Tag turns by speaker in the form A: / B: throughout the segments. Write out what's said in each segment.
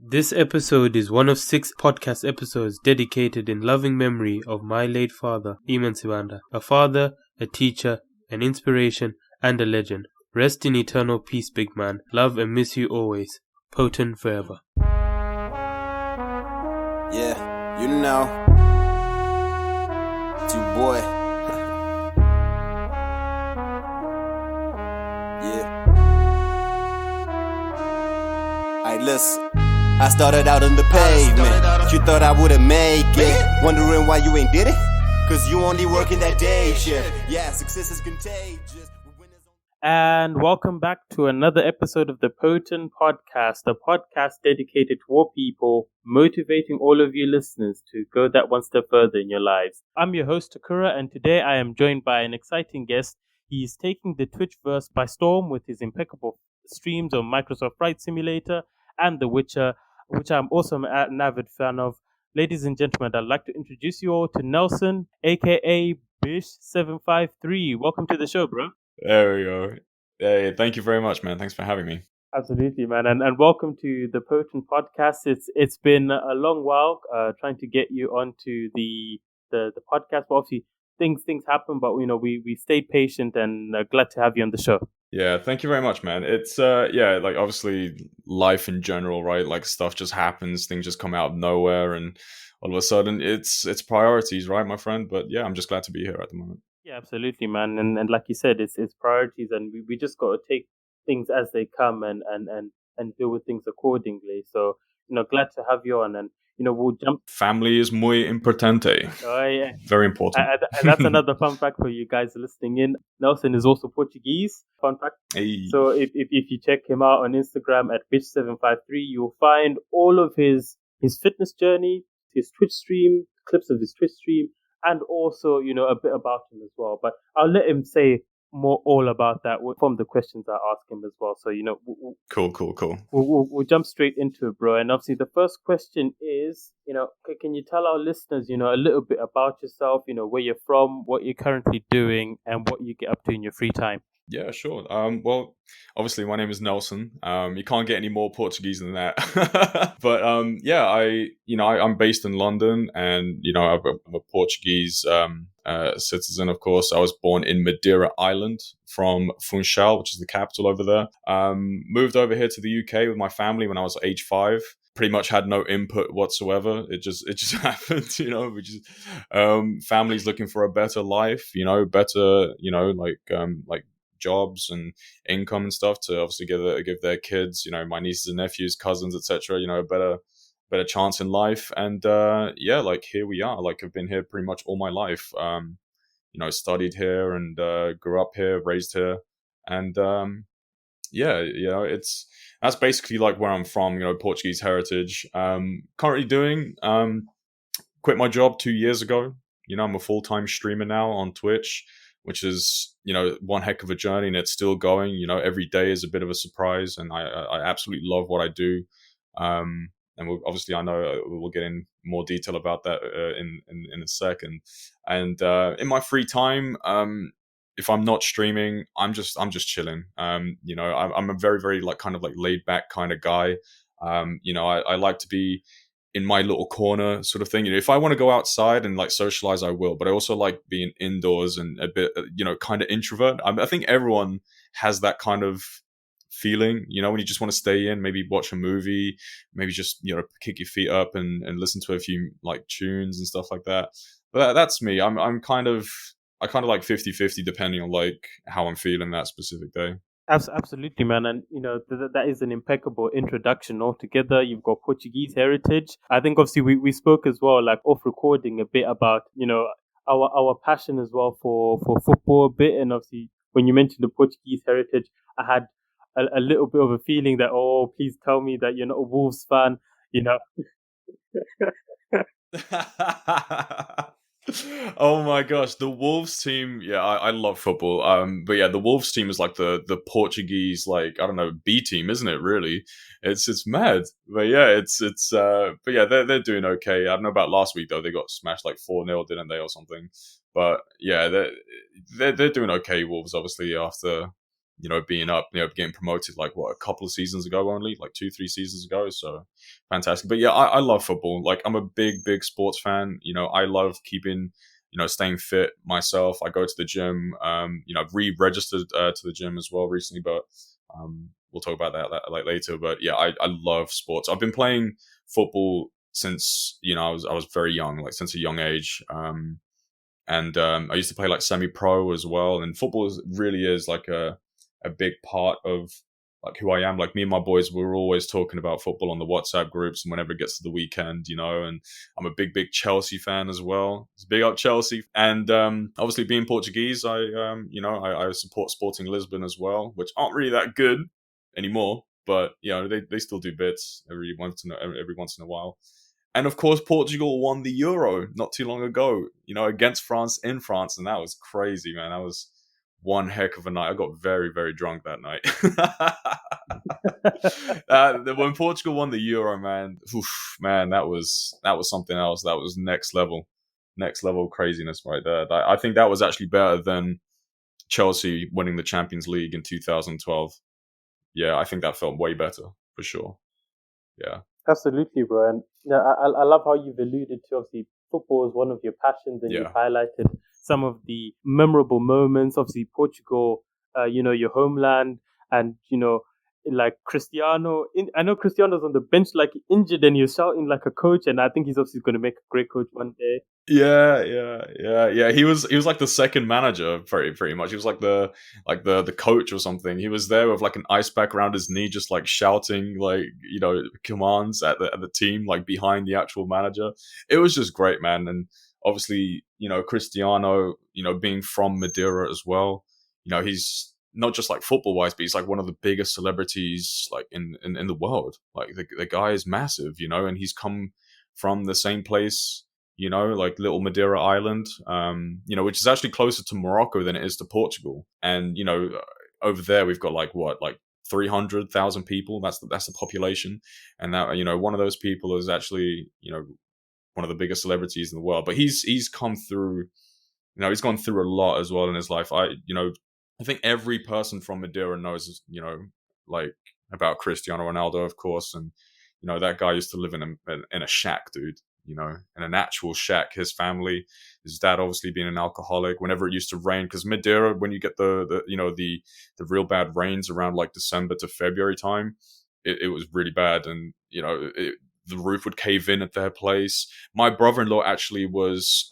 A: This episode is one of 6 podcast episodes dedicated in loving memory of my late father, Iman Siwanda, a father, a teacher, an inspiration, and a legend. Rest in eternal peace, big man. Love and miss you always. P.O.T.N forever.
B: Yeah, you know, it's your boy. Yeah. Alright, listen. I started out on the pavement. You thought I wouldn't make it. Wondering why you ain't did it? Cause you only working that day shift. Yeah, success is contagious.
C: And welcome back to another episode of the P.O.T.N podcast, a podcast dedicated to all people, motivating all of you listeners to go that one step further in your lives. I'm your host, Takura, and today I am joined by an exciting guest. He's taking the Twitchverse by storm with his impeccable streams on Microsoft Flight Simulator and The Witcher, which I'm also an avid fan of. Ladies and gentlemen, I'd like to introduce you all to Nelson, aka Bish753. Welcome to the show, bro.
D: There we go. Hey, thank you very much, man. Thanks for having me.
C: Absolutely, man, and welcome to the P.O.T.N podcast. It's been a long while trying to get you onto the podcast. But obviously, things happen, but we stayed patient and glad to have you on the show.
D: Yeah, thank you very much, man. It's like obviously life in general, right? Like stuff just happens, things just come out of nowhere, and all of a sudden it's priorities, right, my friend? But yeah, I'm just glad to be here at the moment.
C: Yeah, absolutely, man. And like you said, it's priorities, and we just got to take things as they come and deal with things accordingly. So, glad to have you on, and we'll jump.
D: Family is muy importante.
C: Oh, yeah.
D: Very important.
C: And that's another fun fact for you guys listening in. Nelson is also Portuguese. Fun fact.
D: Hey.
C: So if you check him out on Instagram at Bish753, you'll find all of his fitness journey, his Twitch stream, clips of his Twitch stream, and also, a bit about him as well. But I'll let him say more all about that from the questions I ask him as well. So,
D: Cool.
C: We'll jump straight into it, bro. And obviously the first question is, can you tell our listeners, a little bit about yourself, where you're from, what you're currently doing, and what you get up to in your free time?
D: Yeah, sure. Well, obviously my name is Nelson. You can't get any more Portuguese than that. But I'm based in London, and I'm a Portuguese citizen, of course. I was born in Madeira Island from Funchal, which is the capital over there. Moved over here to the UK with my family when I was age 5. Pretty much had no input whatsoever. It just happened, which is families looking for a better life, better, like jobs and income and stuff to obviously give their kids, my nieces and nephews, cousins, etc., a better chance in life. And like here we are. Like I've been here pretty much all my life. Studied here and grew up here, raised here, and that's basically like where I'm from. Portuguese heritage. Currently doing quit my job 2 years ago. I'm a full-time streamer now on Twitch, which is, one heck of a journey, and it's still going. Every day is a bit of a surprise, and I absolutely love what I do. And obviously, I know we'll get in more detail about that in a second. And in my free time, if I'm not streaming, I'm just chilling. I'm a very, very kind of laid back kind of guy. I like to be in my little corner sort of thing. If I want to go outside and socialize, I will, but I also like being indoors and a bit, kind of introvert. I think everyone has that kind of feeling, when you just want to stay in, maybe watch a movie, maybe just, kick your feet up and listen to a few tunes and stuff like that. But that's me. I kind of like 50-50 depending on how I'm feeling that specific day.
C: Absolutely, man. And, that is an impeccable introduction altogether. You've got Portuguese heritage. I think, obviously, we spoke as well, off recording a bit about, our passion as well for football a bit. And obviously, when you mentioned the Portuguese heritage, I had a little bit of a feeling that, oh, please tell me that you're not a Wolves fan,
D: Oh my gosh, the Wolves team. Yeah, I love football. But yeah, the Wolves team is like the Portuguese, I don't know, B team, isn't it? Really, it's mad. But yeah, but yeah, they're doing okay. I don't know about last week though. They got smashed 4-0, didn't they, or something? But yeah, they're doing okay. Wolves, obviously, after being up, getting promoted like a couple of seasons ago, only like 2-3 seasons ago. So fantastic. But yeah, I love football. Like, I'm a big sports fan. I love keeping, staying fit myself. I go to the gym. I've re-registered to the gym as well recently, but we'll talk about that like later. But yeah, I love sports. I've been playing football since I was very young, like since a young age. And I used to play like semi-pro as well. And football really is like a big part of like who I am. Like, me and my boys, we're always talking about football on the WhatsApp groups, and whenever it gets to the weekend, and I'm a big Chelsea fan as well. It's big up Chelsea. And obviously, being Portuguese, I support Sporting Lisbon as well, which aren't really that good anymore, but they still do bits every once in a while. And of course, Portugal won the Euro not too long ago, against France in France, and that was crazy, man. That was one heck of a night. I got very, very drunk that night. When Portugal won the Euro, man, that was something else. That was next level craziness right there. I think that was actually better than Chelsea winning the Champions League in 2012. Yeah, I think that felt way better for sure. Yeah.
C: Absolutely, bro. And I love how you've alluded to, obviously, football is one of your passions, and you've highlighted some of the memorable moments. Obviously, Portugal, your homeland, and like Cristiano. I know Cristiano's on the bench, like injured, and you're shouting like a coach, and I think he's obviously going to make a great coach one day.
D: Yeah. He was like the second manager, pretty much. He was like the coach or something. He was there with like an ice pack around his knee, just like shouting like commands at the team, like behind the actual manager. It was just great, man. And obviously, Cristiano, being from Madeira as well, he's not just like football wise, but he's like one of the biggest celebrities like in the world. Like, the guy is massive, and he's come from the same place, like little Madeira Island, which is actually closer to Morocco than it is to Portugal. And, over there we've got like 300,000 people. That's the population. And that, one of those people is actually, one of the biggest celebrities in the world. But he's come through, he's gone through a lot as well in his life. I think every person from Madeira knows, like about Cristiano Ronaldo, of course. And, that guy used to live in a shack, dude, in an actual shack. His family, his dad obviously being an alcoholic. Whenever it used to rain, because Madeira, when you get the real bad rains around like December to February time, it was really bad. And, the roof would cave in at their place. My brother-in-law actually was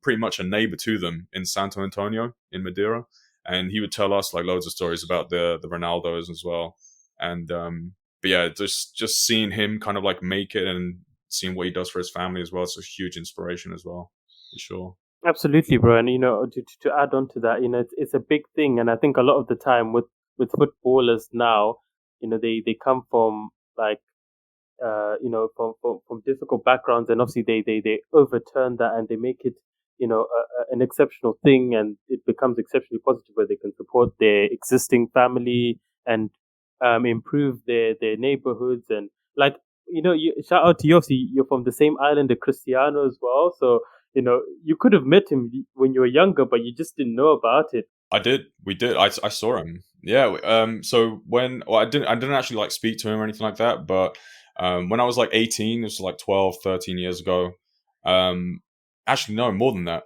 D: pretty much a neighbor to them in Santo Antonio in Madeira, and he would tell us like loads of stories about the Ronaldos as well. And but yeah, just seeing him kind of like make it and seeing what he does for his family as well, it's a huge inspiration as well, for sure.
C: Absolutely, bro. And to add on to that, it's a big thing, and I think a lot of the time with footballers now, they come from like from difficult backgrounds, and obviously they overturn that and they make it an exceptional thing, and it becomes exceptionally positive, where they can support their existing family and improve their neighborhoods. And like shout out to you, obviously you're from the same island as Cristiano as well, so you could have met him when you were younger, but you just didn't know about it.
D: We did. I saw him. Yeah. So I didn't actually like speak to him or anything like that, but when I was like 18, it was like 12, 13 years ago. Actually, no, more than that.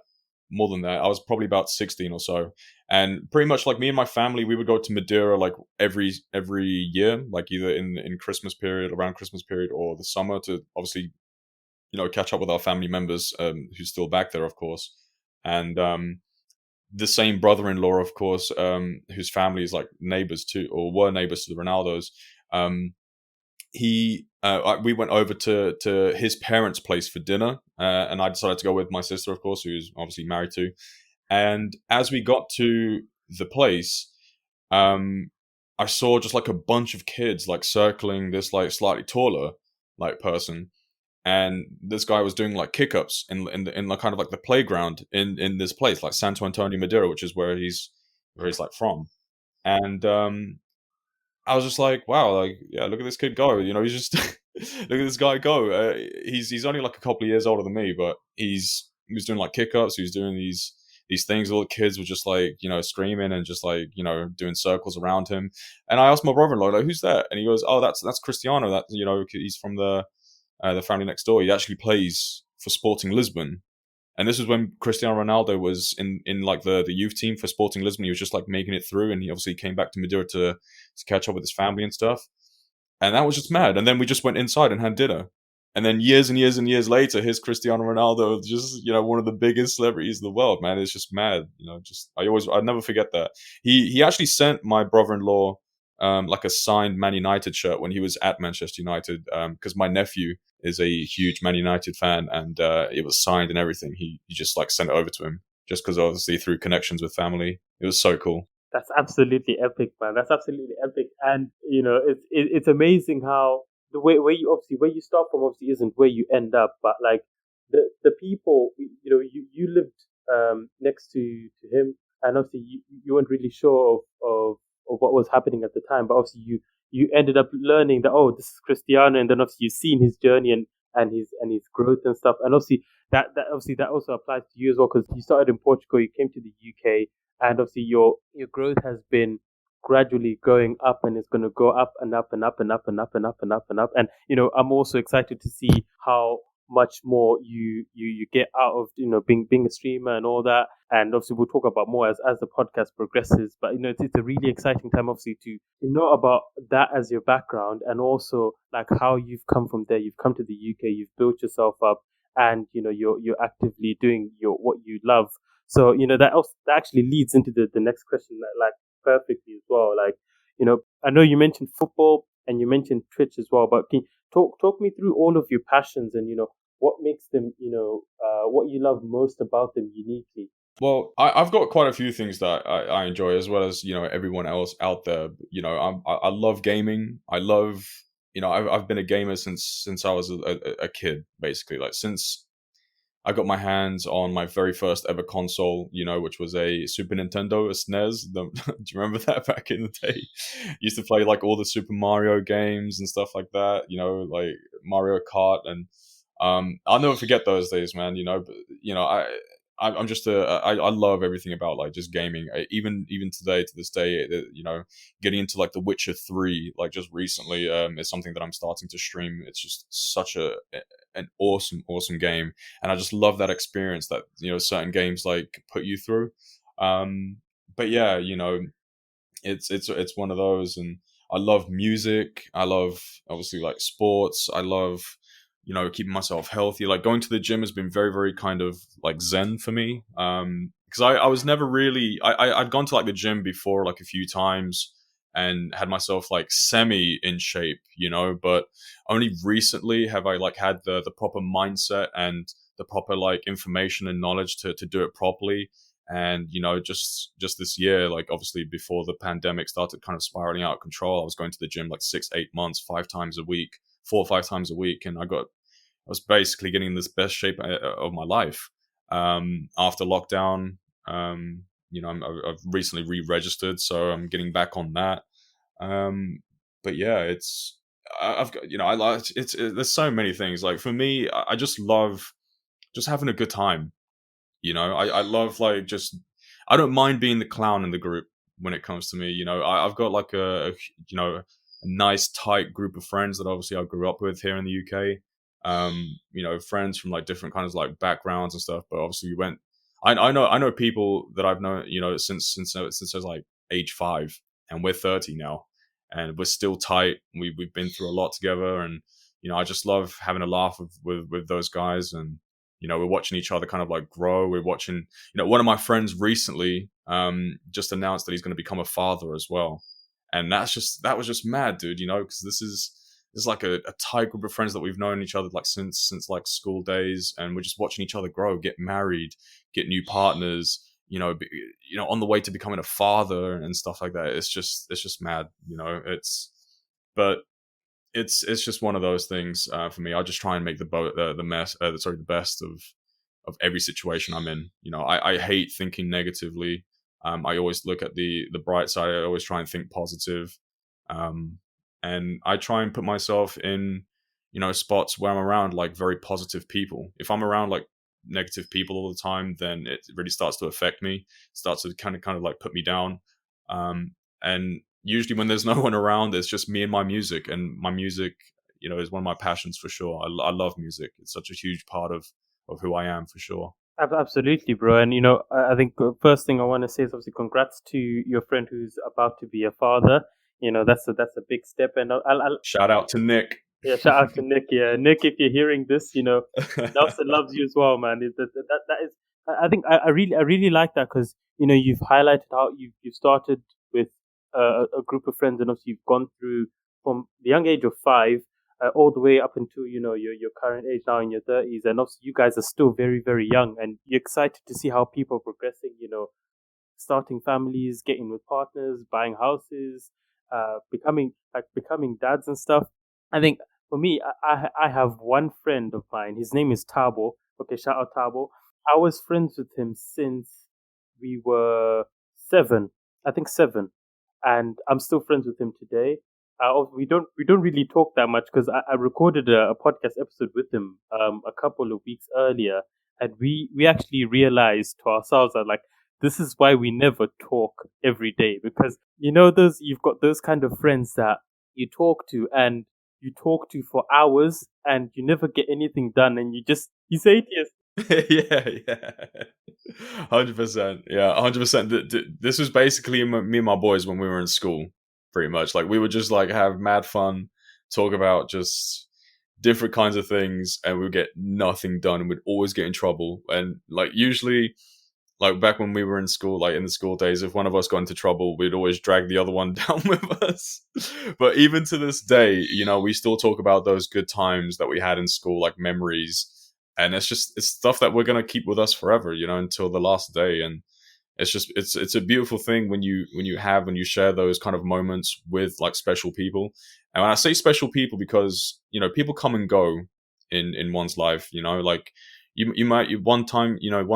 D: I was probably about 16 or so. And pretty much like me and my family, we would go to Madeira like every year, like either in Christmas period, around Christmas period, or the summer, to obviously, catch up with our family members who's still back there, of course. And the same brother-in-law, of course, whose family is like neighbors to, or were neighbors to the Ronaldos. We went over to his parents' place for dinner, and I decided to go with my sister, of course, who's obviously married to. And as we got to the place, I saw just like a bunch of kids like circling this like slightly taller like person, and this guy was doing like kick-ups in like kind of like the playground in this place, like Santo Antonio, Madeira, which is where he's like from. And I was just like, wow, like, yeah, look at this kid go. He's just look at this guy go. He's only like a couple of years older than me, but he was doing like kick-ups. He was doing these these things. All the kids were just like, screaming and just like, doing circles around him. And I asked my brother-in-law, like, who's that? And he goes, oh, that's Cristiano. That, he's from the family next door. He actually plays for Sporting Lisbon. And this was when Cristiano Ronaldo was in like the youth team for Sporting Lisbon. He was just like making it through, and he obviously came back to Madeira to catch up with his family and stuff. And that was just mad. And then we just went inside and had dinner. And then years and years and years later, here's Cristiano Ronaldo, just, one of the biggest celebrities in the world, man. It's just mad. I'd never forget that. He actually sent my brother-in-law like a signed Man United shirt when he was at Manchester United, because my nephew is a huge Man United fan, and it was signed and everything. He just like sent it over to him, just because obviously through connections with family. It was so cool.
C: That's absolutely epic, man. That's absolutely epic. And, it's amazing how the way where you start from obviously isn't where you end up, but like the people, you lived next to him, and obviously you weren't really sure of what was happening at the time, but obviously you ended up learning that, oh, this is Cristiano, and then obviously you've seen his journey and his growth and stuff, and obviously that also applies to you as well, because you started in Portugal, you came to the UK, and obviously your growth has been gradually going up, and it's going to go up and up and up and up and up and up and up and up. And I'm also excited to see how much more you get out of being a streamer and all that. And obviously we'll talk about more as the podcast progresses. But it's a really exciting time obviously to know about that as your background, and also like how you've come from there. You've come to the UK, you've built yourself up, and you're actively doing what you love. So that actually leads into the next question, like perfectly as well. Like I know you mentioned football and you mentioned Twitch as well, but can you talk me through all of your passions and what makes them what you love most about them uniquely?
D: Well, I've got quite a few things that I enjoy, as well as everyone else out there. I love gaming. I love I've been a gamer since I was a kid, basically. Like since I got my hands on my very first ever console, which was a Super Nintendo, a SNES. Do you remember that back in the day? Used to play like all the Super Mario games and stuff like that, like Mario Kart. And I'll never forget those days, man, but, I'm just I love everything about like just gaming. Even today, to this day, getting into like The Witcher 3, like just recently, is something that I'm starting to stream. It's just such an awesome game, and I just love that experience that certain games like put you through. But yeah, it's one of those. And I love music. I love obviously like sports. I love keeping myself healthy. Like going to the gym has been very, very kind of like zen for me. Because I was never really, I'd gone to like the gym before like a few times and had myself like semi in shape, but only recently have I like had the proper mindset and the proper like information and knowledge to do it properly. And, just this year, like obviously before the pandemic started kind of spiraling out of control, I was going to the gym like 6-8 months, 5 times a week, 4 or 5 times a week. And I was basically getting this best shape of my life. After lockdown, I've recently re-registered, so I'm getting back on that. But yeah, I've got, I like, there's so many things. Like for me, I just love just having a good time. I love like I don't mind being the clown in the group when it comes to me. I've got like a nice tight group of friends that obviously I grew up with here in the UK. Friends from like different kinds of like backgrounds and stuff. But obviously I know people that I've known, since I was like age 5, and we're 30 now, and we're still tight. We've been through a lot together, and I just love having a laugh with those guys. And we're watching each other kind of like grow. We're watching, one of my friends recently just announced that he's going to become a father as well. And that was just mad, dude, because this is like a tight group of friends that we've known each other like since like school days, and we're just watching each other grow, get married, get new partners, on the way to becoming a father and stuff like that. It's just mad, it's just one of those things for me. I just try and make the best of every situation I'm in. I hate thinking negatively. I always look at the bright side. I always try and think positive. And I try and put myself in, spots where I'm around like very positive people. If I'm around like negative people all the time, then it really starts to affect me, starts to kind of like put me down. And usually when there's no one around, it's just me and my music, and my music, is one of my passions for sure. I love music. It's such a huge part of who I am for sure.
C: Absolutely, bro. And I think first thing I want to say is obviously congrats to your friend who's about to be a father. That's a big step. And I'll
D: Shout out to Nick.
C: Yeah, shout out to Nick. Yeah, Nick, if you're hearing this, Nelson loves you as well, man. That is, I think I really like that because you've highlighted how you've started with a group of friends, and obviously you've gone through from the young age of 5 all the way up until your current age now in your 30s, and obviously you guys are still very very young, and you're excited to see how people are progressing. Starting families, getting with partners, buying houses, becoming dads and stuff. I think for me, I have one friend of mine. His name is Tabo. Okay, shout out Tabo. I was friends with him since we were 7. I think 7, and I'm still friends with him today. We don't really talk that much because I recorded a podcast episode with him a couple of weeks earlier, and we actually realized to ourselves that like this is why we never talk every day, because you've got those kind of friends that you talk to for hours and you never get anything done, and he's atheist.
D: Yeah. 100%. Yeah, 100%. This was basically me and my boys when we were in school, pretty much. Like we would just like have mad fun, talk about just different kinds of things, and we would get nothing done, and we'd always get in trouble. And like usually, like back when we were in school, like in the school days, if one of us got into trouble, we'd always drag the other one down with us. But even to this day, we still talk about those good times that we had in school, like memories. And it's stuff that we're going to keep with us forever, until the last day. And it's a beautiful thing when you share those kind of moments with like special people. And when I say special people, because, people come and go in one's life, like, you might one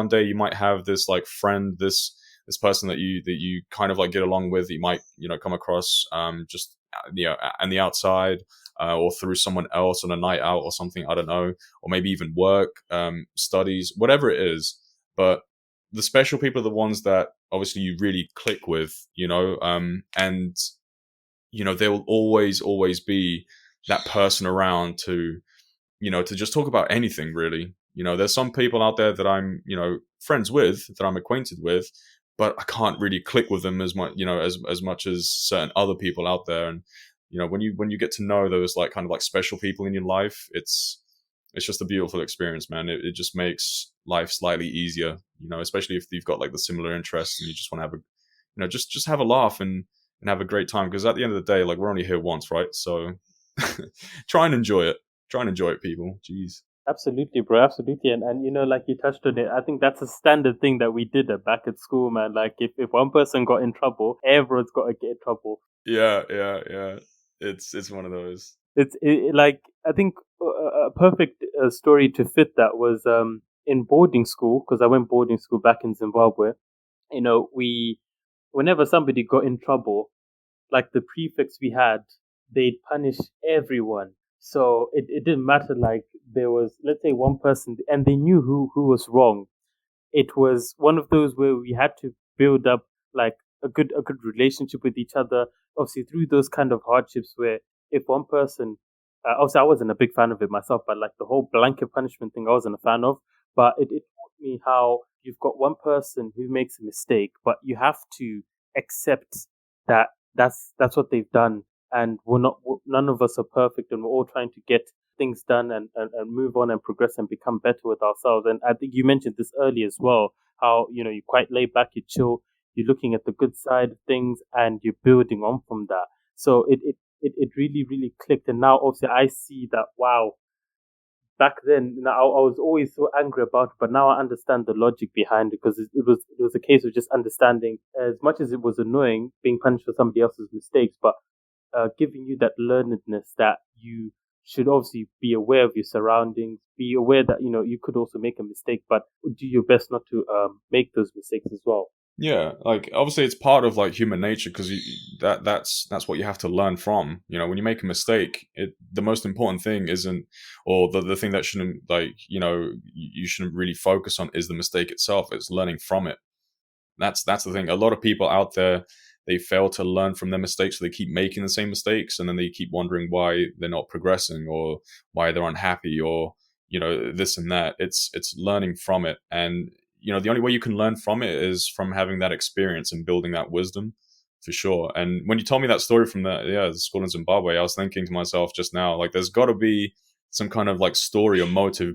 D: day you might have this like friend, this person that you kind of like get along with. You might come across just on the outside, or through someone else on a night out or something, I don't know, or maybe even work, studies, whatever it is. But the special people are the ones that obviously you really click with, and there will always be that person around to just talk about anything really. There's some people out there that I'm, friends with, that I'm acquainted with, but I can't really click with them as much, as much as certain other people out there. And, when you get to know those like kind of like special people in your life, it's just a beautiful experience, man. It just makes life slightly easier, especially if you've got like the similar interests and you just want to have just have a laugh and have a great time. Because at the end of the day, like we're only here once, right? So try and enjoy it. Try and enjoy it, people. Jeez.
C: Absolutely, bro. Absolutely. And like you touched on it, I think that's a standard thing that we did back at school, man. Like if one person got in trouble, everyone's got to get in trouble.
D: Yeah. It's one of those.
C: Like, I think a perfect story to fit that was in boarding school, because I went boarding school back in Zimbabwe. Whenever somebody got in trouble, like the prefects we had, they'd punish everyone. So it didn't matter, like there was, let's say, one person and they knew who was wrong. It was one of those where we had to build up like a good relationship with each other, obviously through those kind of hardships where if one person, obviously I wasn't a big fan of it myself, but like the whole blanket punishment thing I wasn't a fan of, but it taught me how you've got one person who makes a mistake, but you have to accept that that's what they've done, and none of us are perfect, and we're all trying to get things done and move on and progress and become better with ourselves. And I think you mentioned this earlier as well, how you're quite laid back, you chill, you're looking at the good side of things and you're building on from that. So it really really clicked, and now obviously I see that, wow, back then, I was always so angry about it, but now I understand the logic behind it, because it was a case of just understanding, as much as it was annoying being punished for somebody else's mistakes, but giving you that learnedness that you should obviously be aware of your surroundings, be aware that you could also make a mistake, but do your best not to make those mistakes as well.
D: Yeah, like obviously it's part of like human nature because that's what you have to learn from. You know, when you make a mistake, the most important thing isn't, or the thing that shouldn't, like, you shouldn't really focus on is the mistake itself. It's learning from it. That's the thing. A lot of people out there, they fail to learn from their mistakes, so they keep making the same mistakes, and then they keep wondering why they're not progressing or why they're unhappy or this and that. It's learning from it, and the only way you can learn from it is from having that experience and building that wisdom, for sure. And when you told me that story from the school in Zimbabwe, I was thinking to myself just now, like, there's got to be some kind of like story or motive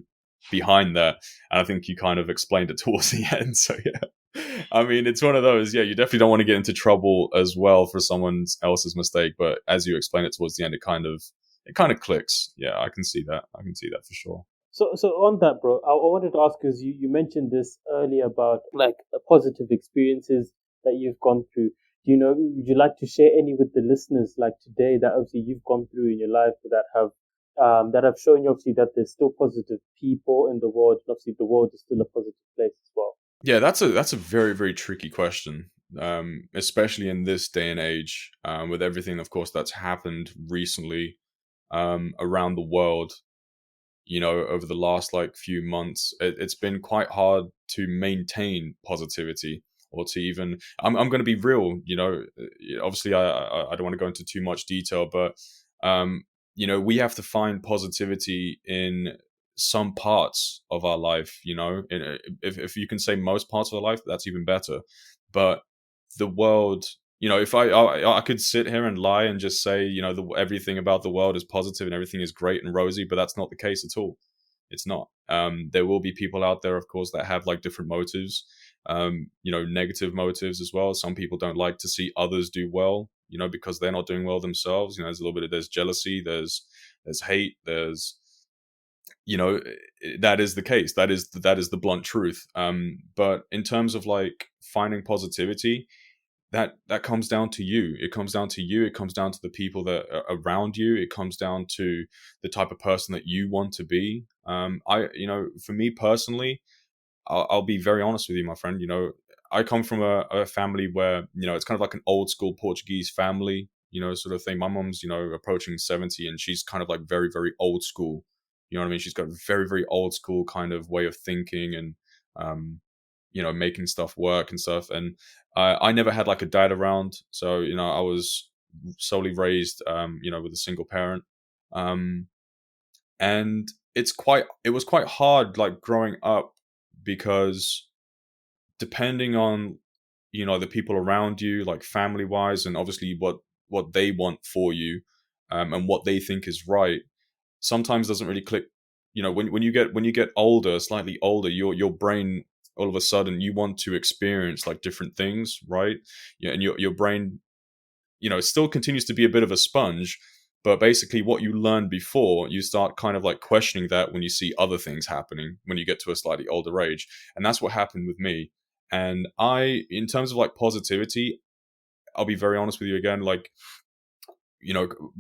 D: behind that, and I think you kind of explained it towards the end. So yeah, I mean, it's one of those. Yeah, you definitely don't want to get into trouble as well for someone else's mistake, but as you explain it towards the end, it kind of clicks. Yeah, I can see that. I can see that for sure.
C: So on that, bro, I wanted to ask, because you mentioned this earlier about like positive experiences that you've gone through. Would you like to share any with the listeners, like today, that obviously you've gone through in your life that have shown you obviously that there's still positive people in the world, and obviously the world is still a positive place as well.
D: Yeah, that's a very, very tricky question, especially in this day and age, with everything, of course, that's happened recently around the world. Over the last like few months, it's been quite hard to maintain positivity, or to even. I'm going to be real. Obviously, I don't want to go into too much detail, but we have to find positivity in some parts of our life. If you can say most parts of our life, that's even better. But the world, if I could sit here and lie and just say, everything about the world is positive and everything is great and rosy, but that's not the case at all. It's not. There will be people out there, of course, that have like different motives, negative motives as well. Some people don't like to see others do well, because they're not doing well themselves. There's a little bit of, there's jealousy, there's hate, there's, that is the case. That is the blunt truth. But in terms of like finding positivity, that comes down to you. It comes down to you. It comes down to the people that are around you. It comes down to the type of person that you want to be. For me personally, I'll be very honest with you, my friend. I come from a family where, it's kind of like an old school Portuguese family, sort of thing. My mom's, approaching 70, and she's kind of like very, very old school. You know what I mean? She's got a very, very old school kind of way of thinking and, making stuff work and stuff. And I never had like a dad around. So, I was solely raised, with a single parent. And it was quite hard, like growing up, because depending on, the people around you, like family wise, and obviously what they want for you, and what they think is right, sometimes doesn't really click. When you get older, slightly older, your brain, all of a sudden, you want to experience like different things, right? Yeah, and your brain, it still continues to be a bit of a sponge, but basically what you learned before, you start kind of like questioning that when you see other things happening when you get to a slightly older age. And that's what happened with me. And in terms of like positivity, I'll be very honest with you again, like,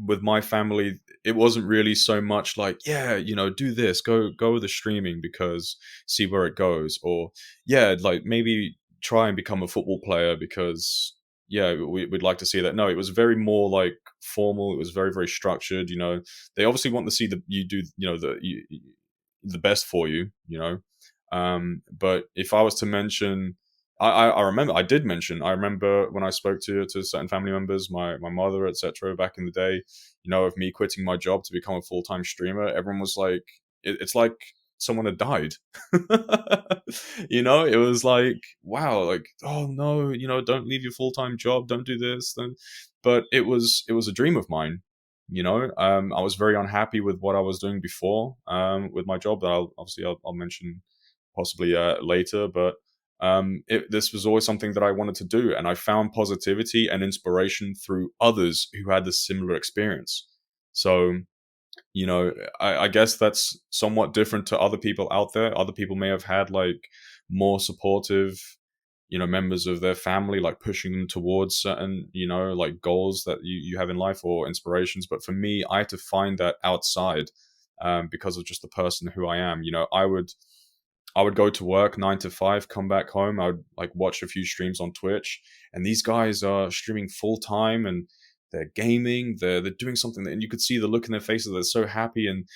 D: with my family, it wasn't really so much like, yeah, do this, go with the streaming because see where it goes, or yeah, like maybe try and become a football player because yeah, we'd like to see that. No, it was very more like formal. It was very, very structured. They obviously want to see you do, the best for you. But if I was to mention, I remember I did mention. I remember when I spoke to certain family members, my mother, etc. Back in the day, of me quitting my job to become a full-time streamer. Everyone was like, it's like someone had died. It was like, wow, like, oh no, don't leave your full-time job, don't do this. But it was a dream of mine. I was very unhappy with what I was doing before, with my job. That I'll mention possibly later, but this was always something that I wanted to do, and I found positivity and inspiration through others who had this similar experience. So, I guess that's somewhat different to other people out there. Other people may have had like more supportive, members of their family, like pushing them towards certain, like goals that you have in life or inspirations. But for me, I had to find that outside, because of just the person who I am. I would go to work 9 to 5, come back home. I would like watch a few streams on Twitch, and these guys are streaming full time, and they're gaming. They're doing something, and you could see the look in their faces. They're so happy, and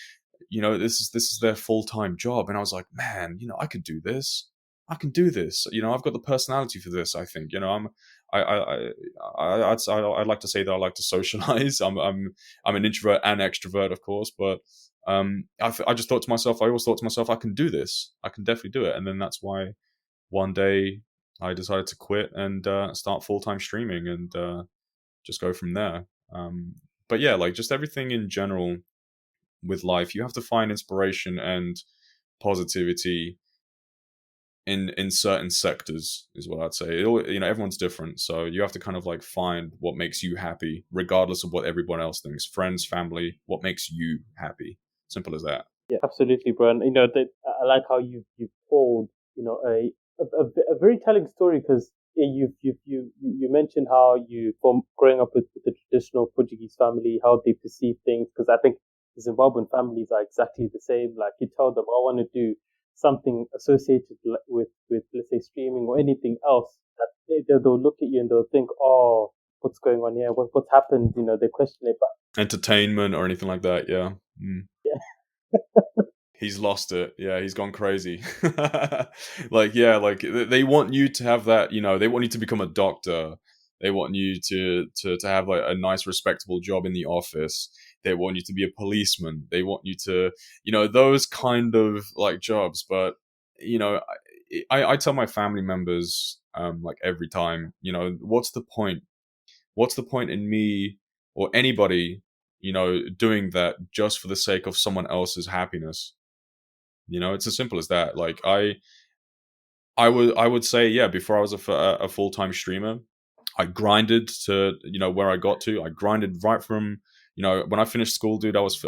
D: this is their full time job. And I was like, man, I could do this. I can do this. I've got the personality for this. I think. I'd like to say that I like to socialize. I'm an introvert and extrovert, of course, but I just thought to myself, I always thought to myself, I can do this. I can definitely do it. And then that's why one day I decided to quit and start full-time streaming and just go from there. But yeah, like just everything in general with life, you have to find inspiration and positivity in certain sectors is what I'd say. Everyone's different, so you have to kind of like find what makes you happy regardless of what everyone else thinks. Friends, family, what makes you happy. Simple as that.
C: Yeah, absolutely, bro. And I like how you told a very telling story, because you mentioned how from growing up with the traditional Portuguese family, how they perceive things. Because I think the Zimbabwean families are exactly the same. Like, you tell them, I want to do something associated with let's say streaming or anything else, that they'll look at you and they'll think, oh, what's going on here? What's happened? They question it, but
D: entertainment or anything like that. Yeah.
C: yeah.
D: He's lost it. Yeah, he's gone crazy. Like they want you to have that. They want you to become a doctor. They want you to have like a nice, respectable job in the office. They want you to be a policeman. They want you to, those kind of like jobs. But, I tell my family members, like every time, what's the point? What's the point in me or anybody, doing that just for the sake of someone else's happiness? It's as simple as that. Like I would say, yeah, before I was a full-time streamer, I grinded to, where I got to. I grinded right from, when I finished school, dude, I was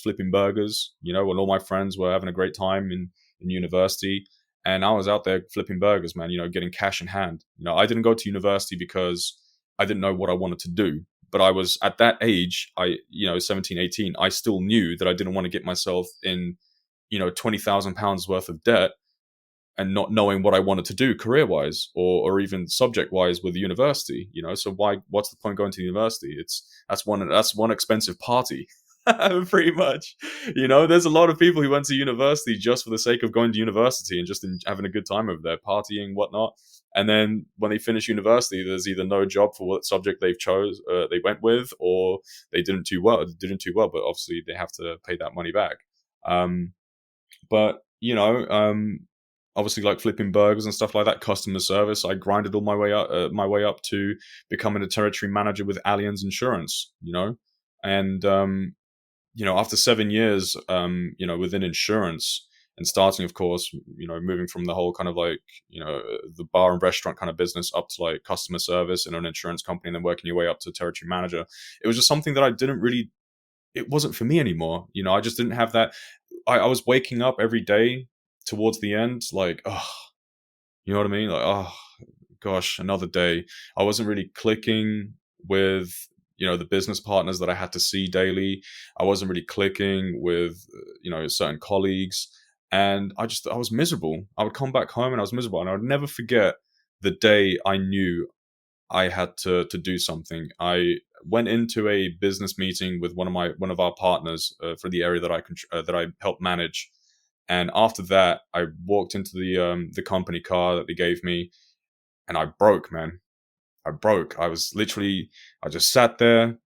D: flipping burgers, when all my friends were having a great time in university, and I was out there flipping burgers, man, getting cash in hand. I didn't go to university because I didn't know what I wanted to do, but I was at that age, 17, 18, I still knew that I didn't want to get myself in, £20,000 worth of debt and not knowing what I wanted to do career-wise or even subject-wise with the university, so what's the point going to university? That's one expensive party. Pretty much, there's a lot of people who went to university just for the sake of going to university and just having a good time over there, partying, whatnot. And then when they finish university, there's either no job for what subject they went with, or they didn't too well, but obviously they have to pay that money back. But obviously, like flipping burgers and stuff like that, customer service, I grinded all my way up to becoming a territory manager with Allianz Insurance, and after 7 years, within insurance and starting, of course, moving from the whole kind of like, the bar and restaurant kind of business up to like customer service in an insurance company, and then working your way up to territory manager, it was just something that it wasn't for me anymore. I just didn't have that. I was waking up every day towards the end, like, oh, you know what I mean? Like, oh gosh, another day. I wasn't really clicking with, the business partners that I had to see daily. I wasn't really clicking with, certain colleagues. And I was miserable. I would come back home and I was miserable. And I would never forget the day I knew I had to do something. I went into a business meeting with one of our partners for the area that I helped manage. And after that, I walked into the company car that they gave me, and I broke, man. I broke. I just sat there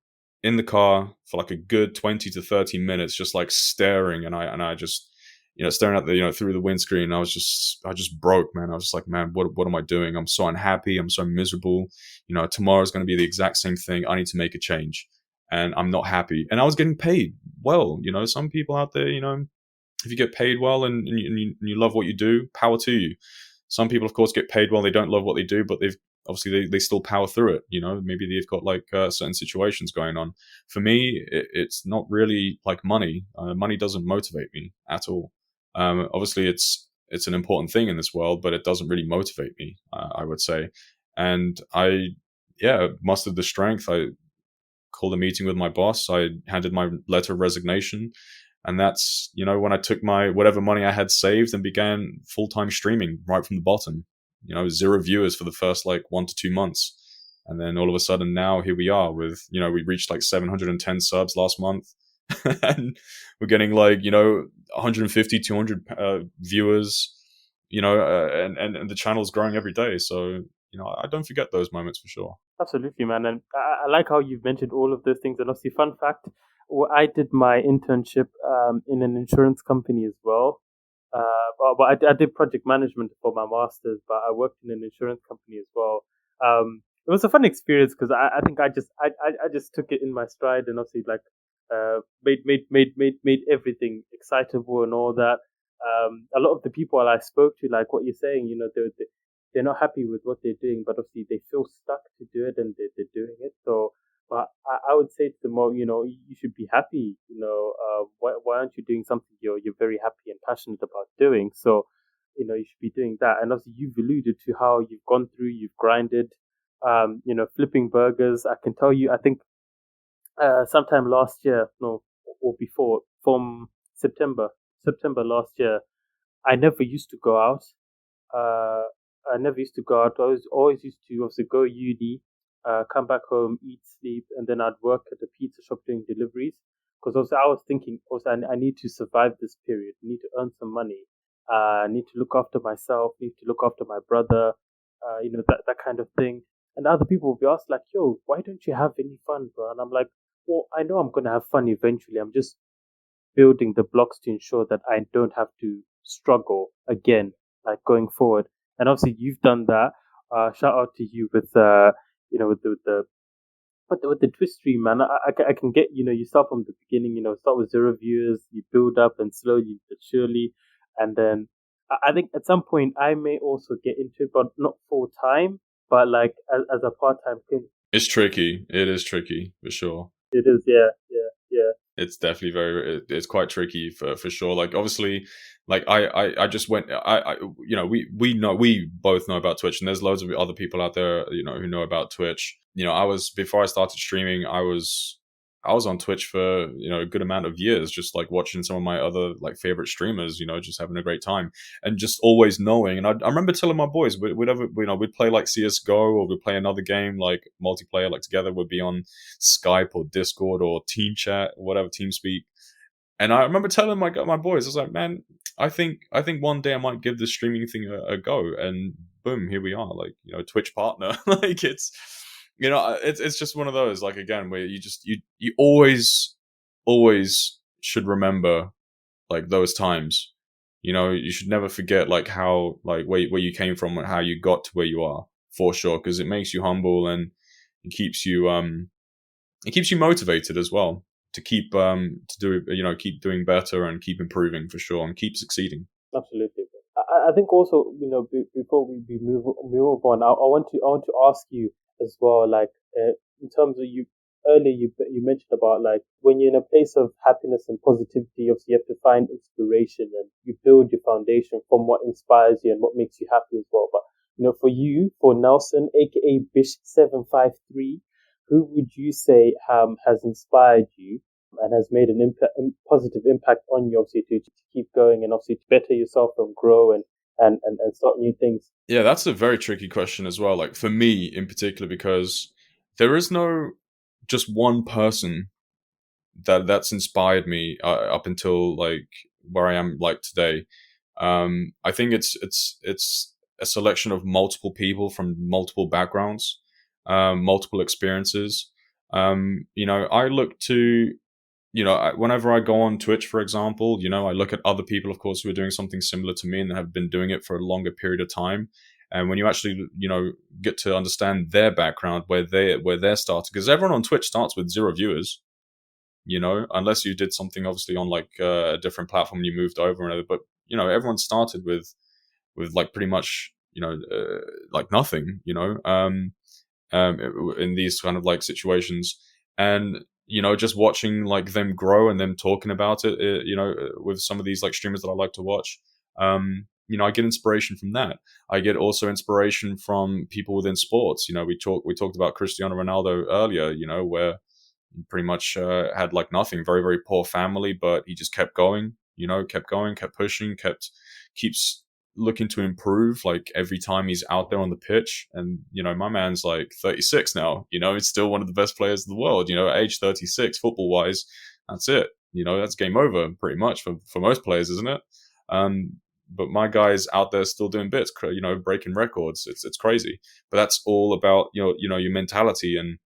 D: in the car for like a good 20 to 30 minutes, just like staring, and I just, staring at the, through the windscreen. I just broke, man. I was just like, man, what am I doing? I'm so unhappy. I'm so miserable. Tomorrow's going to be the exact same thing. I need to make a change, and I'm not happy. And I was getting paid well. Some people out there, if you get paid well and you love what you do, power to you. Some people, of course, get paid well. They don't love what they do, but they still power through it. Maybe they've got like certain situations going on. For me, it's not really like money. Money doesn't motivate me at all. Obviously, it's an important thing in this world, but it doesn't really motivate me, I would say. And I mustered the strength. I called a meeting with my boss. I handed my letter of resignation. And that's, when I took my whatever money I had saved and began full-time streaming right from the bottom. 0 viewers for the first like 1 to 2 months. And then all of a sudden now here we are with, we reached like 710 subs last month. And we're getting like, 150, 200 viewers, and the channel's growing every day. So, I don't forget those moments for sure.
C: Absolutely, man. And I like how you've mentioned all of those things. And obviously, fun fact, I did my internship in an insurance company as well. But I did project management for my master's, but I worked in an insurance company as well. It was a fun experience because I think I just took it in my stride and obviously like made everything excitable and all that. A lot of the people I spoke to, like what you're saying, they're not happy with what they're doing, but obviously they feel stuck to do it and they're doing it. So, but I would say to them, you should be happy. Why aren't you doing something you're very happy and passionate about doing? So, you should be doing that. And obviously, you've alluded to how you've gone through, you've grinded, flipping burgers. I can tell you, I think sometime last year, no, or before, from September last year, I never used to go out. I never used to go out. I was always used to obviously go uni, come back home, eat, sleep, and then I'd work at a pizza shop doing deliveries. Because also I was thinking, also I need to survive this period. I need to earn some money. I need to look after myself. Need to look after my brother. That kind of thing. And other people will be asked like, "Yo, why don't you have any fun, bro?" And I'm like, "Well, I know I'm gonna have fun eventually. I'm just building the blocks to ensure that I don't have to struggle again, like going forward." And obviously, you've done that. Shout out to you with with the twist stream, man. I can get, you start from the beginning. Start with 0 viewers, you build up and slowly but surely, and then I think at some point I may also get into it, but not full time, but like as a part time thing.
D: It's tricky. It is tricky for sure.
C: It is, yeah.
D: It's definitely it's quite tricky for sure. Like obviously, like I just went. We both know about Twitch, and there's loads of other people out there, who know about Twitch. Before I started streaming, I was on Twitch for a good amount of years, just like watching some of my other like favorite streamers, just having a great time, and just always knowing. And I remember telling my boys, we'd play like CS:GO, or we'd play another game like multiplayer, like together. We'd be on Skype or Discord or Team Chat, or whatever, TeamSpeak. And I remember telling my boys, I was like, man, I think one day I might give this streaming thing a go. And boom, here we are, like Twitch partner. Like it's just one of those, like, again, where you always should remember like those times. You should never forget like how, like where you came from and how you got to where you are, for sure, because it makes you humble and it keeps you motivated as well to keep keep doing better and keep improving, for sure, and keep succeeding.
C: Absolutely. I think also, before we move on, I want to ask you as well, like in terms of you earlier, you mentioned about like when you're in a place of happiness and positivity, obviously you have to find inspiration and you build your foundation from what inspires you and what makes you happy as well. But for Nelson, aka Bish753, who would you say has inspired you and has made an positive impact on you, obviously to keep going and obviously to better yourself and grow and start new things?
D: Yeah, that's a very tricky question as well. Like for me in particular, because there is no just one person that's inspired me up until like where I am like today. I think it's a selection of multiple people from multiple backgrounds, multiple experiences. I look to, whenever I go on Twitch, for example, I look at other people, of course, who are doing something similar to me and have been doing it for a longer period of time. And when you actually, get to understand their background, where they're starting, because everyone on Twitch starts with 0 viewers, unless you did something obviously on like a different platform and you moved over and other. But everyone started with like pretty much like nothing, in these kind of like situations, and just watching like them grow and them talking about it, with some of these like streamers that I like to watch. I get inspiration from that. I get also inspiration from people within sports. We talked about Cristiano Ronaldo earlier, where He pretty much had like nothing, very, very poor family, but he just kept going, kept going, kept pushing, keeps looking to improve like every time he's out there on the pitch. And, my man's like 36 now, he's still one of the best players in the world, at age 36, football wise, that's it. That's game over pretty much for most players, isn't it? But my guy's out there still doing bits, breaking records. It's crazy, but that's all about, your mentality and,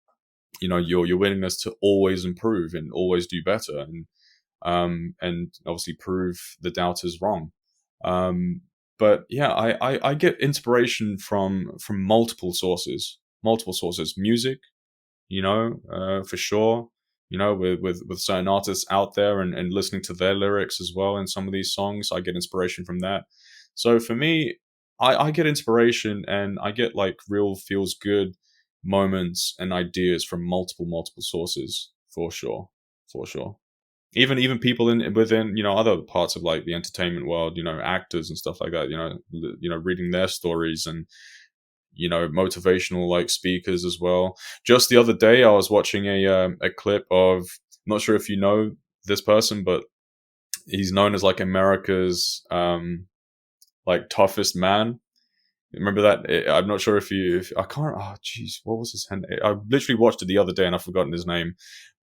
D: your willingness to always improve and always do better, and obviously prove the doubters wrong. But yeah, I get inspiration from multiple sources, music, for sure, with certain artists out there, and listening to their lyrics as well in some of these songs, I get inspiration from that. So for me, I get inspiration, and I get like real feels good moments and ideas from multiple sources, for sure. Even people within other parts of like the entertainment world, actors and stuff like that, reading their stories, and motivational like speakers as well. Just the other day, I was watching a clip of, I'm not sure if you know this person, but he's known as like America's like toughest man. Remember that? I'm not sure if I can't. Oh, jeez, what was his name? I literally watched it the other day and I've forgotten his name.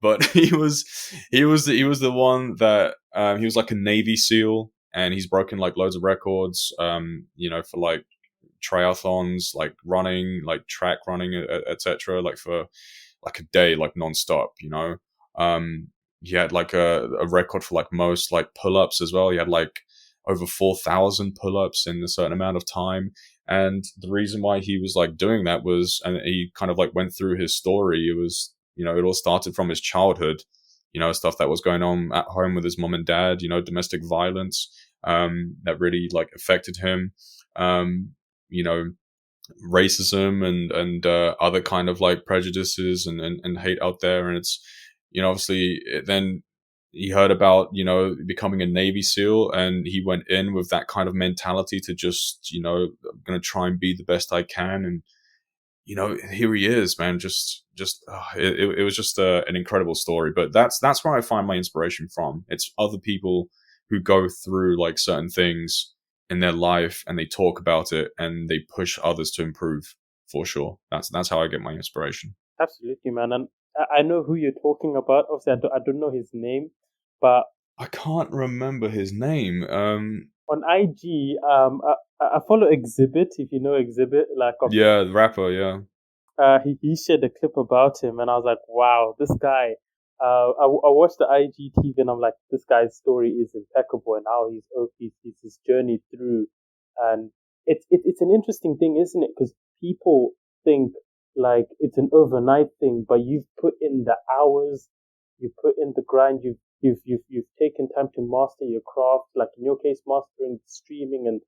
D: But he was the one that he was like a Navy SEAL, and he's broken like loads of records. For like triathlons, like running, like track running, etc. Like for like a day, like nonstop. He had like a record for like most like pull-ups as well. He had like over 4,000 pull-ups in a certain amount of time. And the reason why he was like doing that was, and he kind of like went through his story. It was, it all started from his childhood, stuff that was going on at home with his mom and dad, domestic violence, that really like affected him, racism and other kind of like prejudices and hate out there. And it's, obviously then he heard about, becoming a Navy SEAL, and he went in with that kind of mentality to just, I'm going to try and be the best I can. And, here he is, man. It was just an incredible story. But that's where I find my inspiration from. It's other people who go through like certain things in their life, and they talk about it, and they push others to improve, for sure. That's how I get my inspiration.
C: Absolutely, man. And I know who you're talking about. Obviously, I don't know his name, but
D: I can't remember his name.
C: On IG, I follow Exhibit. If you know Exhibit, like
D: yeah, the rapper, yeah.
C: He shared a clip about him, and I was like, wow, this guy. I watched the IGTV, and I'm like, this guy's story is impeccable, and how he's his journey through, and it's an interesting thing, isn't it? Because people think like it's an overnight thing, but you've put in the hours, you put in the grind, you've taken time to master your craft, like in your case, mastering streaming and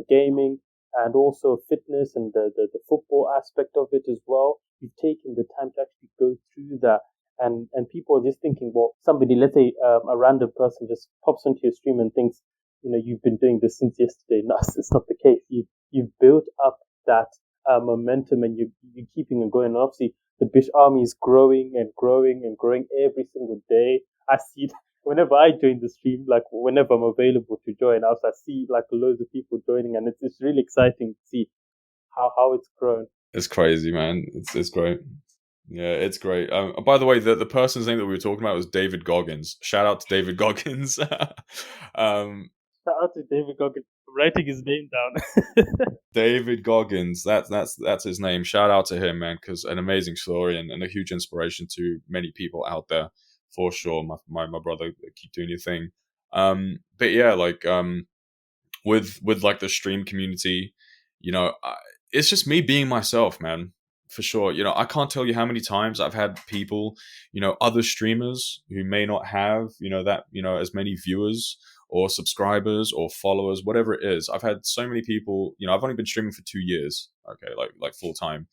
C: gaming, and also fitness and the football aspect of it as well. You've taken the time to actually go through that, and people are just thinking, well, somebody, let's say a random person just pops onto your stream and thinks, you've been doing this since yesterday. No, it's not the case. You've built up that momentum, and you're keeping it going. And obviously, the Bish Army is growing and growing and growing every single day. I see it whenever I join the stream, like whenever I'm available to join. I see like loads of people joining, and it's really exciting to see how it's grown.
D: It's crazy, man. It's great. Yeah, it's great. By the way, the person's name that we were talking about was David Goggins. Shout out to David Goggins.
C: Shout out to David Goggins. I'm writing his name down.
D: David Goggins. That's his name. Shout out to him, man, because an amazing story and a huge inspiration to many people out there, for sure. My brother, keep doing your thing. But yeah, like with like the stream community, it's just me being myself, man. For sure. I can't tell you how many times I've had people, other streamers who may not have, that, as many viewers or subscribers or followers, whatever it is. I've had so many people, I've only been streaming for 2 years, okay, like full time,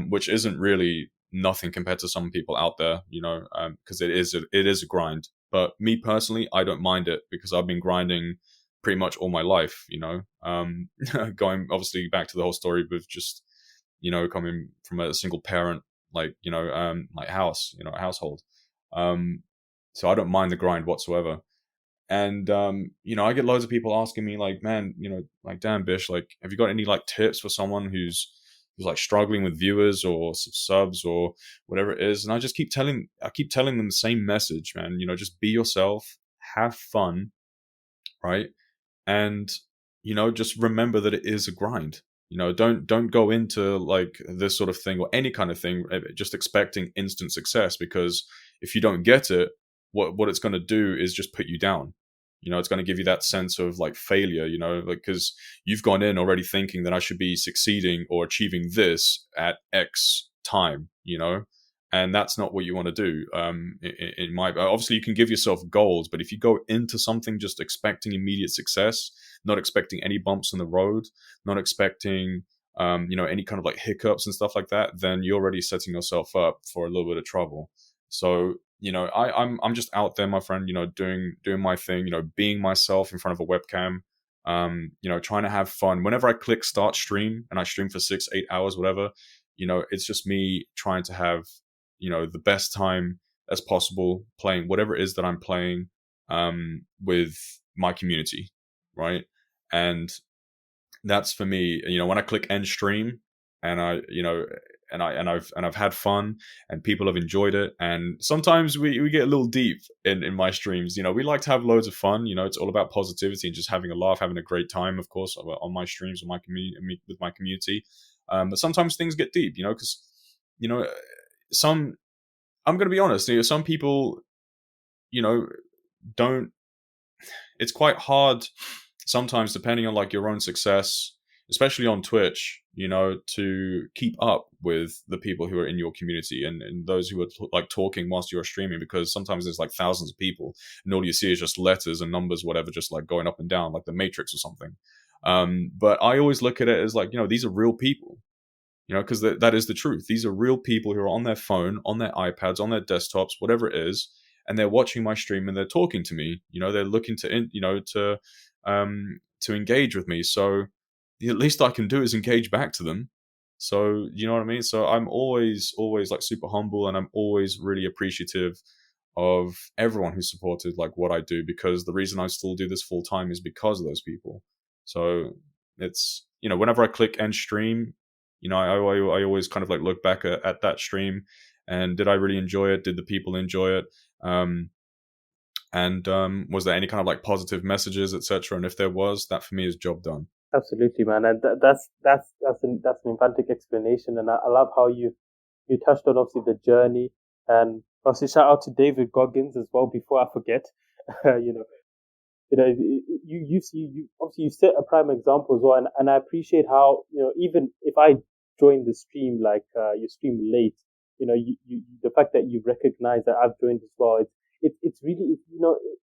D: which isn't really nothing compared to some people out there, because it is a grind. But me personally, I don't mind it, because I've been grinding pretty much all my life, going obviously back to the whole story with just, coming from a single parent like household. So I don't mind the grind whatsoever. And I get loads of people asking me like, man, like, damn, Bish, like, have you got any like tips for someone who's like struggling with viewers or subs or whatever it is? And I keep telling them the same message, man. Just be yourself, have fun, right? And just remember that it is a grind. Don't go into like this sort of thing or any kind of thing just expecting instant success, because if you don't get it, what it's going to do is just put you down. It's going to give you that sense of like failure, because you've gone in already thinking that I should be succeeding or achieving this at X time, and that's not what you want to do. Obviously you can give yourself goals, but if you go into something just expecting immediate success, not expecting any bumps in the road, not expecting, any kind of like hiccups and stuff like that, then you're already setting yourself up for a little bit of trouble. So, I'm just out there, my friend, doing my thing, being myself in front of a webcam, trying to have fun. Whenever I click start stream and I stream for 6-8 hours, whatever, it's just me trying to have, the best time as possible playing whatever it is that I'm playing, with my community, right? And that's for me, when I click end stream and I've had fun and people have enjoyed it. And sometimes we get a little deep in my streams. We like to have loads of fun. It's all about positivity and just having a laugh, having a great time, of course, on my streams, with my community. But sometimes things get deep, because, I'm going to be honest, some people, don't, it's quite hard sometimes, depending on like your own success, especially on Twitch, to keep up with the people who are in your community and those who are like talking whilst you're streaming, because sometimes there's like thousands of people and all you see is just letters and numbers, whatever, just like going up and down like the Matrix or something. But I always look at it as like, these are real people, because that is the truth. These are real people who are on their phone, on their iPads, on their desktops, whatever it is, and they're watching my stream and they're talking to me. They're looking to engage with me. So the least I can do is engage back to them. So you know what I mean? So I'm always like super humble, and I'm always really appreciative of everyone who supported like what I do, because the reason I still do this full time is because of those people. So it's, whenever I click end stream, I always kind of like look back at that stream and did I really enjoy it? Did the people enjoy it? And was there any kind of like positive messages, etc.? And if there was, that for me is job done.
C: Absolutely, man, and that's an emphatic explanation, and I love how you touched on obviously the journey, and obviously shout out to David Goggins as well. Before I forget, you obviously you set a prime example as well, and I appreciate how even if I join the stream like you stream late, you the fact that you recognize that I've joined as well, it's really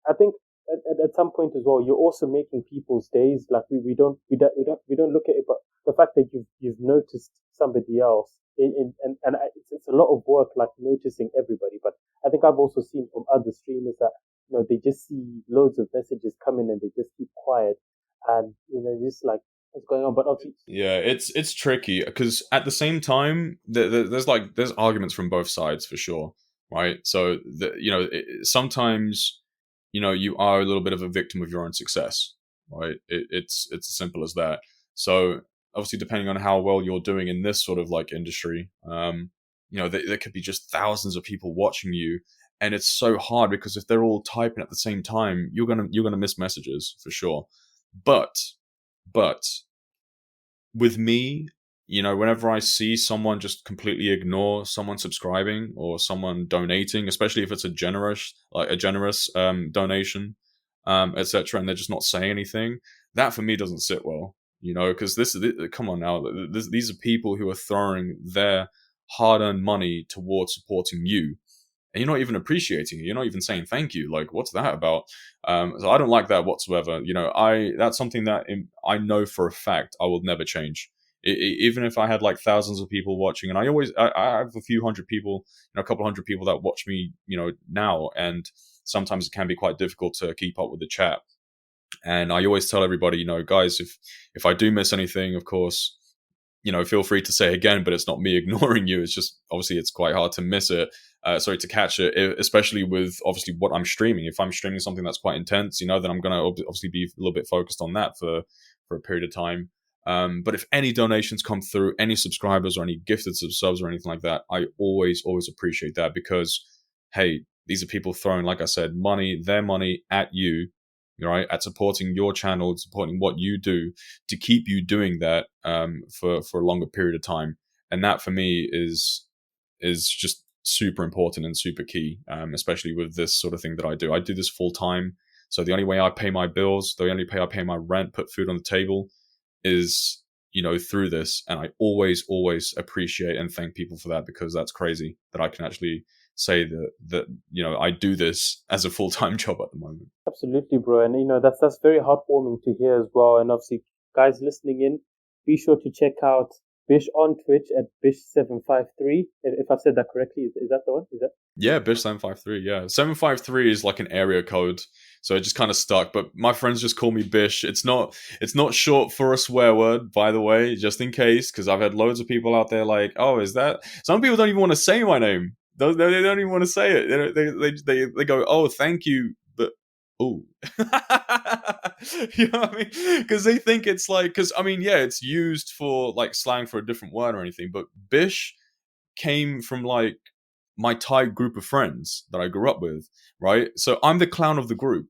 C: I think. At some point as well, you're also making people's days. Like we don't look at it, but the fact that you've noticed somebody else, it's a lot of work, like noticing everybody. But I think I've also seen from other streamers that they just see loads of messages coming and they just keep quiet, and just like what's going on. But obviously,
D: yeah, it's tricky, because at the same time, there's arguments from both sides for sure, right? So sometimes, you are a little bit of a victim of your own success, right? It's as simple as that. So obviously, depending on how well you're doing in this sort of like industry, there could be just thousands of people watching you, and it's so hard because if they're all typing at the same time, you're gonna miss messages for sure. But with me, whenever I see someone just completely ignore someone subscribing or someone donating, especially if it's a generous donation, etc., and they're just not saying anything, that for me doesn't sit well, because come on now, these are people who are throwing their hard-earned money towards supporting you, and you're not even appreciating it. You're not even saying thank you. Like, what's that about? So I don't like that whatsoever. That's something that I know for a fact I will never change. Even if I had like thousands of people watching, and I have a few hundred people, a couple hundred people that watch me, now, and sometimes it can be quite difficult to keep up with the chat. And I always tell everybody, guys, if I do miss anything, of course, feel free to say again, but it's not me ignoring you. It's just, obviously, it's quite hard to miss it. To catch it, especially with obviously what I'm streaming. If I'm streaming something that's quite intense, then I'm going to obviously be a little bit focused on that for a period of time. But if any donations come through, any subscribers or any gifted subs or anything like that, I always appreciate that, because, hey, these are people throwing, like I said, their money at you, right, at supporting your channel, supporting what you do, to keep you doing that for a longer period of time. And that for me is just super important and super key, especially with this sort of thing that I do. I do this full time. So the only way I pay my bills, the only way I pay my rent, put food on the table, is, through this. And I always appreciate and thank people for that, because that's crazy that I can actually say that I do this as a full-time job at the moment.
C: Absolutely, bro. And that's very heartwarming to hear as well. And obviously, guys listening in, be sure to check out Bish on Twitch at Bish753. If I've said that correctly, is that the one? Is that?
D: Yeah, Bish753. Yeah, 753 is like an area code, so it just kind of stuck. But my friends just call me Bish. It's not short for a swear word, by the way, just in case, because I've had loads of people out there like, oh, is that? Some people don't even want to say my name. They don't even want to say it. They go, oh, thank you, but oh, you know what I mean? Because they think it's like, it's used for like slang for a different word or anything, but Bish came from like my tight group of friends that I grew up with, right? So I'm the clown of the group.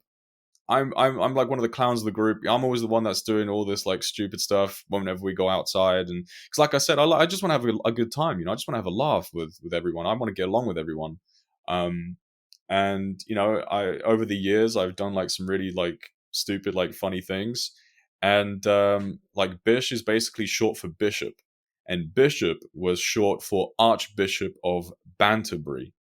D: I'm like one of the clowns of the group. I'm always the one that's doing all this like stupid stuff whenever we go outside, and because like I said, I just want to have a good time. I just want to have a laugh with everyone. I want to get along with everyone. And I over the years I've done like some really like stupid like funny things, and like Bish is basically short for bishop, and bishop was short for Archbishop of Banterbury,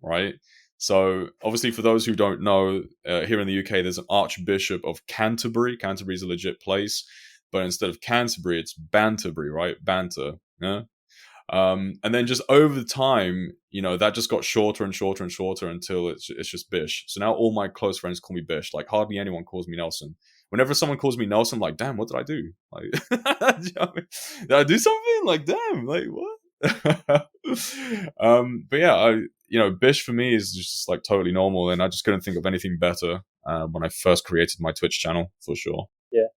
D: right? So obviously, for those who don't know, here in the UK, there's an Archbishop of Canterbury. Canterbury is a legit place, but instead of Canterbury, it's Banterbury, right? Banter, yeah. And then just over the time, that just got shorter and shorter and shorter until it's just Bish. So now all my close friends call me Bish. Like hardly anyone calls me Nelson. Whenever someone calls me Nelson, I'm like, damn, what did I do? Like, did I do something? Like, damn, like what? But yeah, Bish for me is just like totally normal, and I just couldn't think of anything better when I first created my Twitch channel, for sure.
C: Yeah.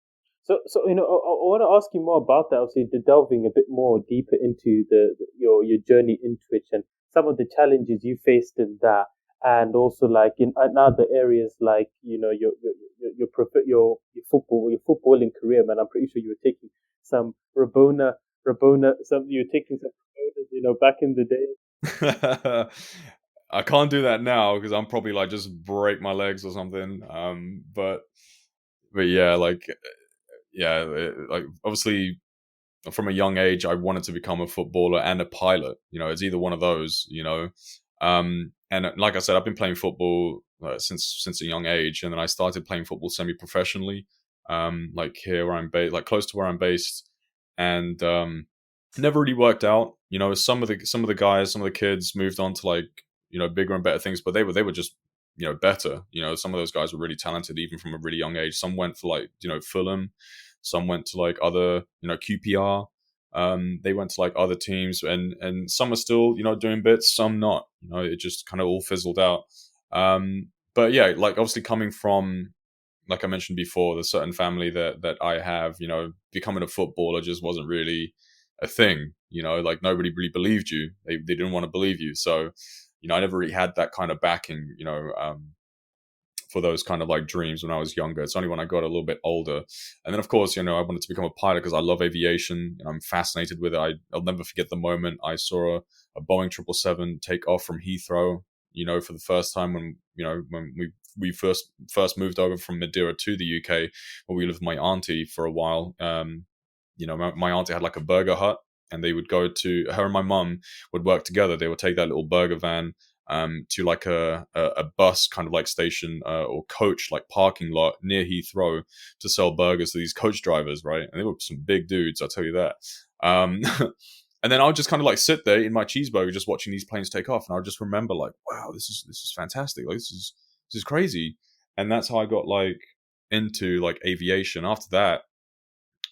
C: So I want to ask you more about that. Obviously, delving a bit more deeper into your journey in Twitch and some of the challenges you faced in that, and also like in other areas like your footballing career, man. I'm pretty sure you were taking some Rabona. You were taking some Rabonas, back in the day.
D: I can't do that now because I'm probably like just break my legs or something. But yeah, like obviously from a young age, I wanted to become a footballer and a pilot. It's either one of those. And like I said, I've been playing football since a young age, and then I started playing football semi-professionally, like here where I'm based, like close to where I'm based, and never really worked out. Some of the guys, some of the kids moved on to like bigger and better things, but they were just better. Some of those guys were really talented even from a really young age. Some went for like Fulham, some went to like other QPR. They went to like other teams, and some are still doing bits, some not. It just kind of all fizzled out. But yeah, like obviously coming from, like I mentioned before, the certain family that I have, becoming a footballer just wasn't really a thing. Like nobody really believed you. They didn't want to believe you. So I never really had that kind of backing, for those kind of like dreams when I was younger. It's only when I got a little bit older. And then of course, I wanted to become a pilot because I love aviation and I'm fascinated with it. I'll never forget the moment I saw a Boeing 777 take off from Heathrow, for the first time when we first moved over from Madeira to the UK, where we lived with my auntie for a while. My auntie had like a burger hut, and they would go to, her and my mum would work together. They would take that little burger van to like a bus kind of like station or coach like parking lot near Heathrow to sell burgers to these coach drivers, right? And they were some big dudes, I'll tell you that. And then I would just kind of like sit there in my cheeseburger just watching these planes take off, and I would just remember like, wow, this is fantastic. Like this is crazy. And that's how I got like into like aviation. After that,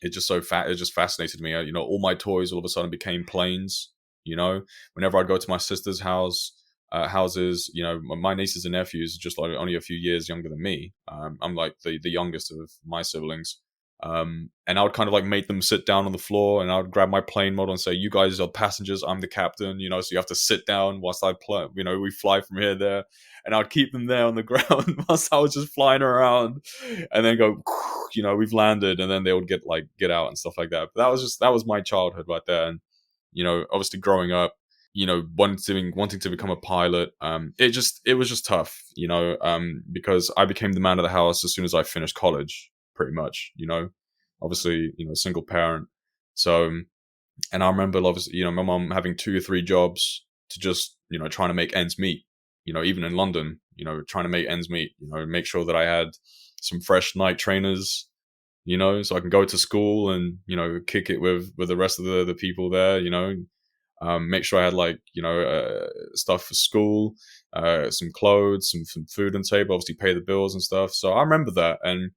D: it just it just fascinated me. All my toys all of a sudden became planes. Whenever I go to my sister's houses, my nieces and nephews are just like only a few years younger than me. I'm like the youngest of my siblings. And I would kind of like make them sit down on the floor, and I would grab my plane model and say, "You guys are passengers, I'm the captain, so you have to sit down whilst I play, we fly from here, there." And I'd keep them there on the ground whilst I was just flying around, and then go, we've landed, and then they would get out and stuff like that. But that was my childhood right there. And, obviously growing up, wanting to become a pilot, it was just tough, because I became the man of the house as soon as I finished college, pretty much, obviously, single parent. So, and I remember obviously, my mom having 2 or 3 jobs to just, trying to make ends meet, even in London, trying to make ends meet, make sure that I had some fresh night trainers, so I can go to school and, kick it with the rest of the people there, make sure I had stuff for school, some clothes, some food on the table, obviously pay the bills and stuff. So I remember that. And,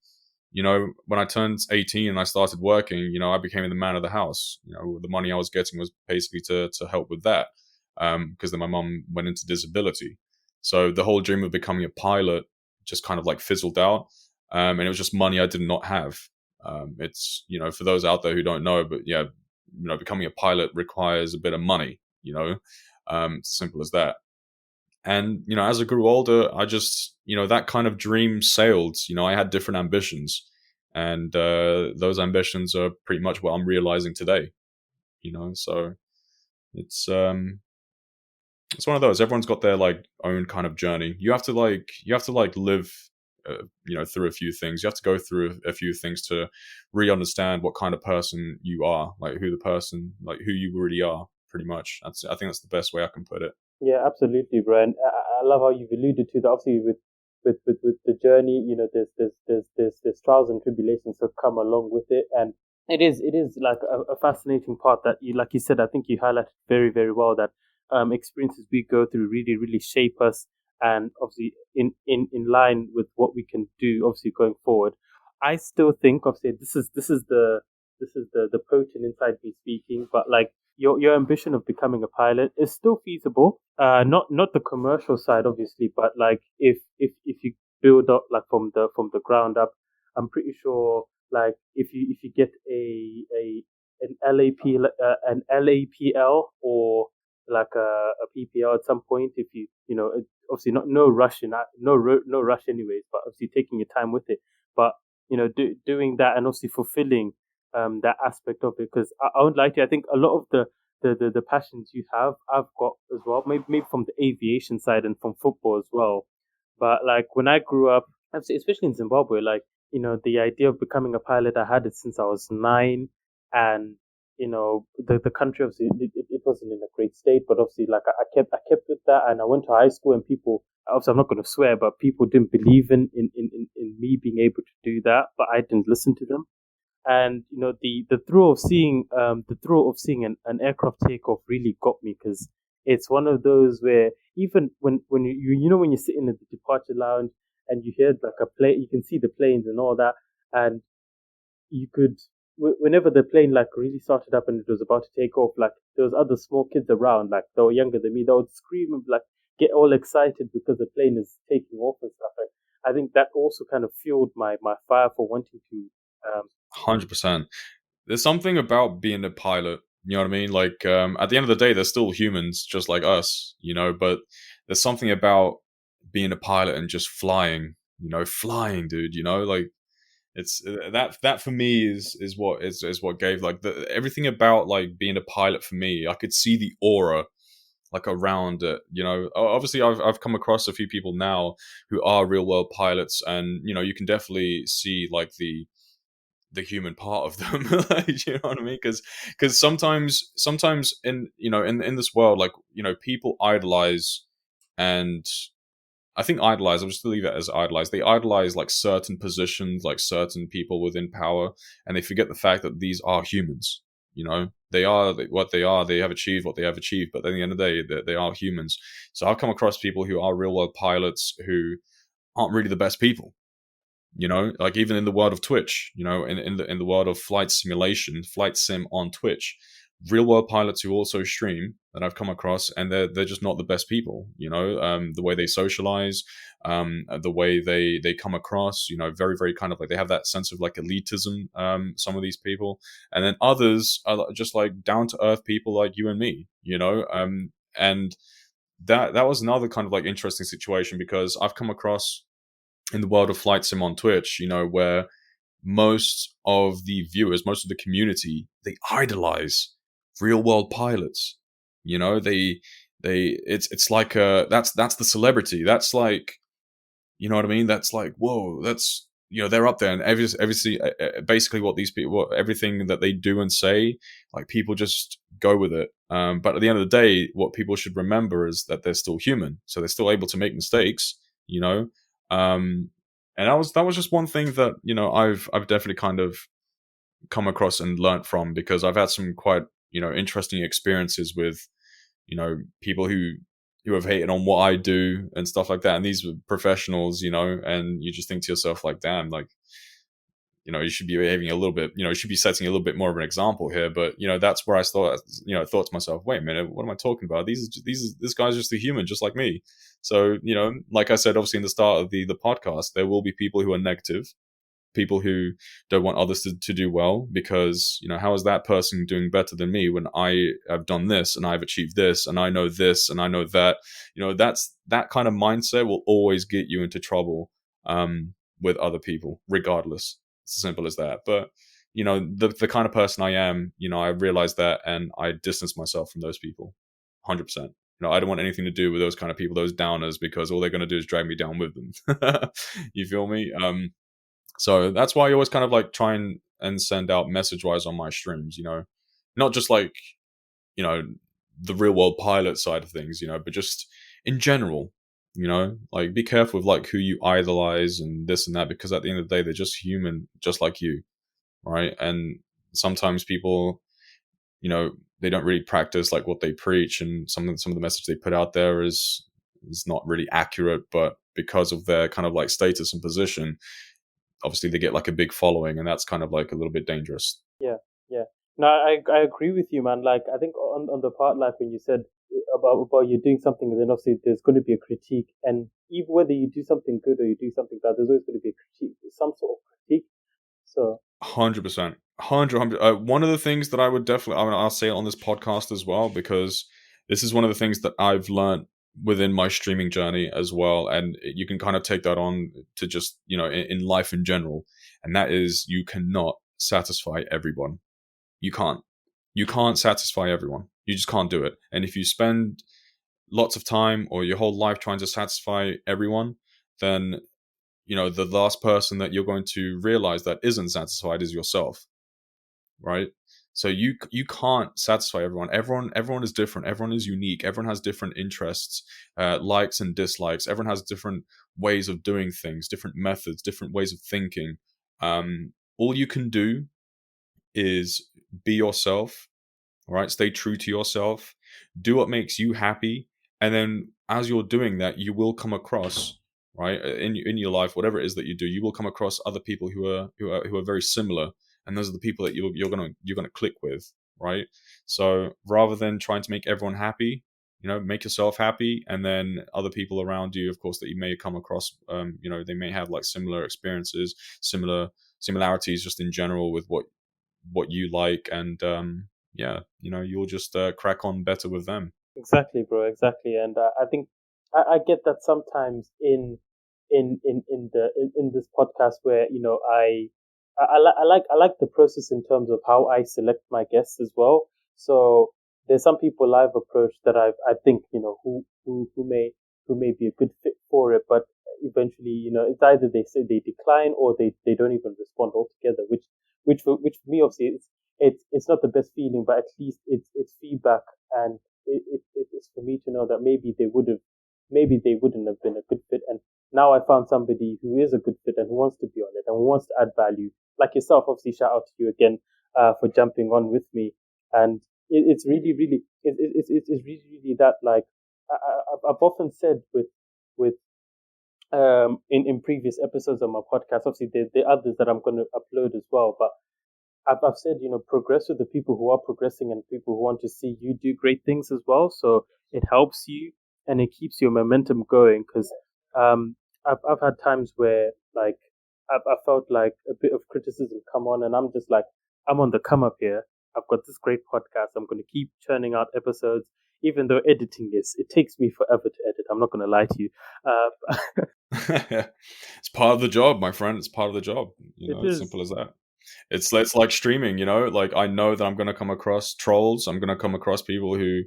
D: when I turned 18 and I started working, I became the man of the house. The money I was getting was basically to help with that, because then my mom went into disability. So the whole dream of becoming a pilot just kind of like fizzled out. And it was just money I did not have. It's, for those out there who don't know, but yeah, becoming a pilot requires a bit of money, it's as simple as that. And, as I grew older, I just, that kind of dream sailed. I had different ambitions, and those ambitions are pretty much what I'm realizing today, so it's one of those. Everyone's got their own kind of journey. You have to live, through a few things. You have to go through a few things to really understand what kind of person you are, who you really are, pretty much. I think that's the best way I can put it.
C: Yeah, absolutely, Brian. I love how you've alluded to that. Obviously, with the journey, there's trials and tribulations that come along with it, and it is like a fascinating part that like you said, I think you highlighted very, very well that experiences we go through really, really shape us, and obviously in line with what we can do, obviously going forward. I still think, obviously, this is the P.O.T.N inside me speaking, but your ambition of becoming a pilot is still feasible. Not the commercial side, obviously, but if you build up from the ground up, I'm pretty sure if you get an LAPL or a PPL at some point, if you obviously no rush no rush anyways, but obviously taking your time with it, but doing that and obviously fulfilling that aspect of it, because I won't lie to you, I think a lot of the passions you have, I've got as well, maybe from the aviation side and from football as well. But when I grew up, especially in Zimbabwe, the idea of becoming a pilot, I had it since I was 9, and the country, obviously it wasn't in a great state, but obviously I kept with that, and I went to high school, and people, obviously I'm not going to swear, but people didn't believe in me being able to do that, but I didn't listen to them. And the thrill of seeing an aircraft take off really got me, because it's one of those where even when when you're sitting in the departure lounge and you hear a plane, you can see the planes and all that, and you could, whenever the plane really started up and it was about to take off, there was other small kids around, they were younger than me, they would scream and get all excited because the plane is taking off and stuff. And I think that also kind of fueled my fire for wanting to
D: 100%. There's something about being a pilot, you know what I mean? At the end of the day, they're still humans just like us, but there's something about being a pilot and just flying, dude, it's that for me is what gave everything about being a pilot for me. I could see the aura around it, obviously I've come across a few people now who are real world pilots, and you can definitely see the human part of them. You know what I mean? Because sometimes in this world, people idolize, and I think idolize, I'll just leave it as idolize. They idolize certain positions, certain people within power, and they forget the fact that these are humans. They are what they are. They have achieved what they have achieved, but at the end of the day, they are humans. So I've come across people who are real world pilots who aren't really the best people. Like even in the world of Twitch, in the world of flight simulation, flight sim on Twitch, real world pilots who also stream that I've come across, and they're just not the best people. The way they socialize, the way they come across, very very kind of like they have that sense of like elitism. Some of these people, and then others are just like down to earth people like you and me. And that was another kind of like interesting situation, because I've come across in the world of flight sim on Twitch, where most of the viewers, most of the community, they idolize real world pilots. It's like that's the celebrity. That's like, you know what I mean? That's like, whoa, that's, they're up there, and basically what these people, everything that they do and say, like people just go with it. But at the end of the day, what people should remember is that they're still human, so they're still able to make mistakes. And that was just one thing that I've definitely kind of come across and learnt from, because I've had some quite interesting experiences with people who have hated on what I do and stuff like that, and these were professionals, and you just think to yourself like, damn, like you should be behaving a little bit, you should be setting a little bit more of an example here. But that's where I thought to myself, wait a minute, what am I talking about? This guy's just a human, just like me. So like I said, obviously in the start of the podcast, there will be people who are negative, people who don't want others to do well, because how is that person doing better than me when I have done this and I've achieved this and I know this and I know that. That's that kind of mindset will always get you into trouble with other people, regardless. It's as simple as that. But the kind of person I am, I realize that, and I distance myself from those people 100%. I don't want anything to do with those kind of people, those downers, because all they're going to do is drag me down with them. You feel me? So that's why I always kind of like try and send out message wise on my streams, not just like, the real world pilot side of things, but just in general, like be careful with like who you idolize and this and that, because at the end of the day, they're just human, just like you. Right. And sometimes people, they don't really practice like what they preach, and some of the message they put out there is not really accurate, but because of their kind of like status and position, obviously they get like a big following, and that's kind of like a little bit dangerous.
C: Yeah, yeah. No, I agree with you, man. Like I think on the part, like when you said about you doing something, then obviously there's going to be a critique, and even whether you do something good or you do something bad, there's always going to be a critique, some sort of critique. So
D: 100%, 100. One of the things that I would definitely, I'll say it on this podcast as well, because this is one of the things that I've learned within my streaming journey as well, and you can kind of take that on to just in life in general, and that is, you cannot satisfy everyone. You can't satisfy everyone. You just can't do it. And if you spend lots of time or your whole life trying to satisfy everyone, then the last person that you're going to realize that isn't satisfied is yourself, right? So you can't satisfy everyone. Everyone is different. Everyone is unique. Everyone has different interests, likes and dislikes. Everyone has different ways of doing things, different methods, different ways of thinking. All you can do is be yourself, right? Stay true to yourself. Do what makes you happy, and then as you're doing that, you will come across, right, in your life, whatever it is that you do, you will come across other people who are very similar, and those are the people that you're gonna click with, right? So rather than trying to make everyone happy, make yourself happy, and then other people around you, of course, that you may come across, they may have like similar experiences, similarities just in general with what you like, and yeah, you'll just crack on better with them.
C: exactly, bro, exactly. And I think I get that sometimes in this podcast where I like the process in terms of how I select my guests as well. So there's some people I've approached that I think who may be a good fit for it, but eventually it's either they say they decline or they don't even respond altogether, which for me obviously it's not the best feeling, but at least it's feedback, and it's for me to know that maybe they wouldn't have been a good fit, and now I found somebody who is a good fit and who wants to be on it and who wants to add value. Like yourself, obviously, shout out to you again for jumping on with me. And it's really, really, it's really, really that, like, I've often said with in previous episodes of my podcast. Obviously, there are others that I'm going to upload as well. But I've said, progress with the people who are progressing and people who want to see you do great things as well. So it helps you and it keeps your momentum going. Because I've had times where like I felt like a bit of criticism come on, and I'm just like, I'm on the come up here. I've got this great podcast. I'm going to keep churning out episodes, even though editing it takes me forever to edit. I'm not going to lie to you.
D: It's part of the job, my friend. It's part of the job.
C: It
D: It's
C: is.
D: simple as that. It's like streaming, like I know that I'm gonna come across trolls. I'm gonna come across people who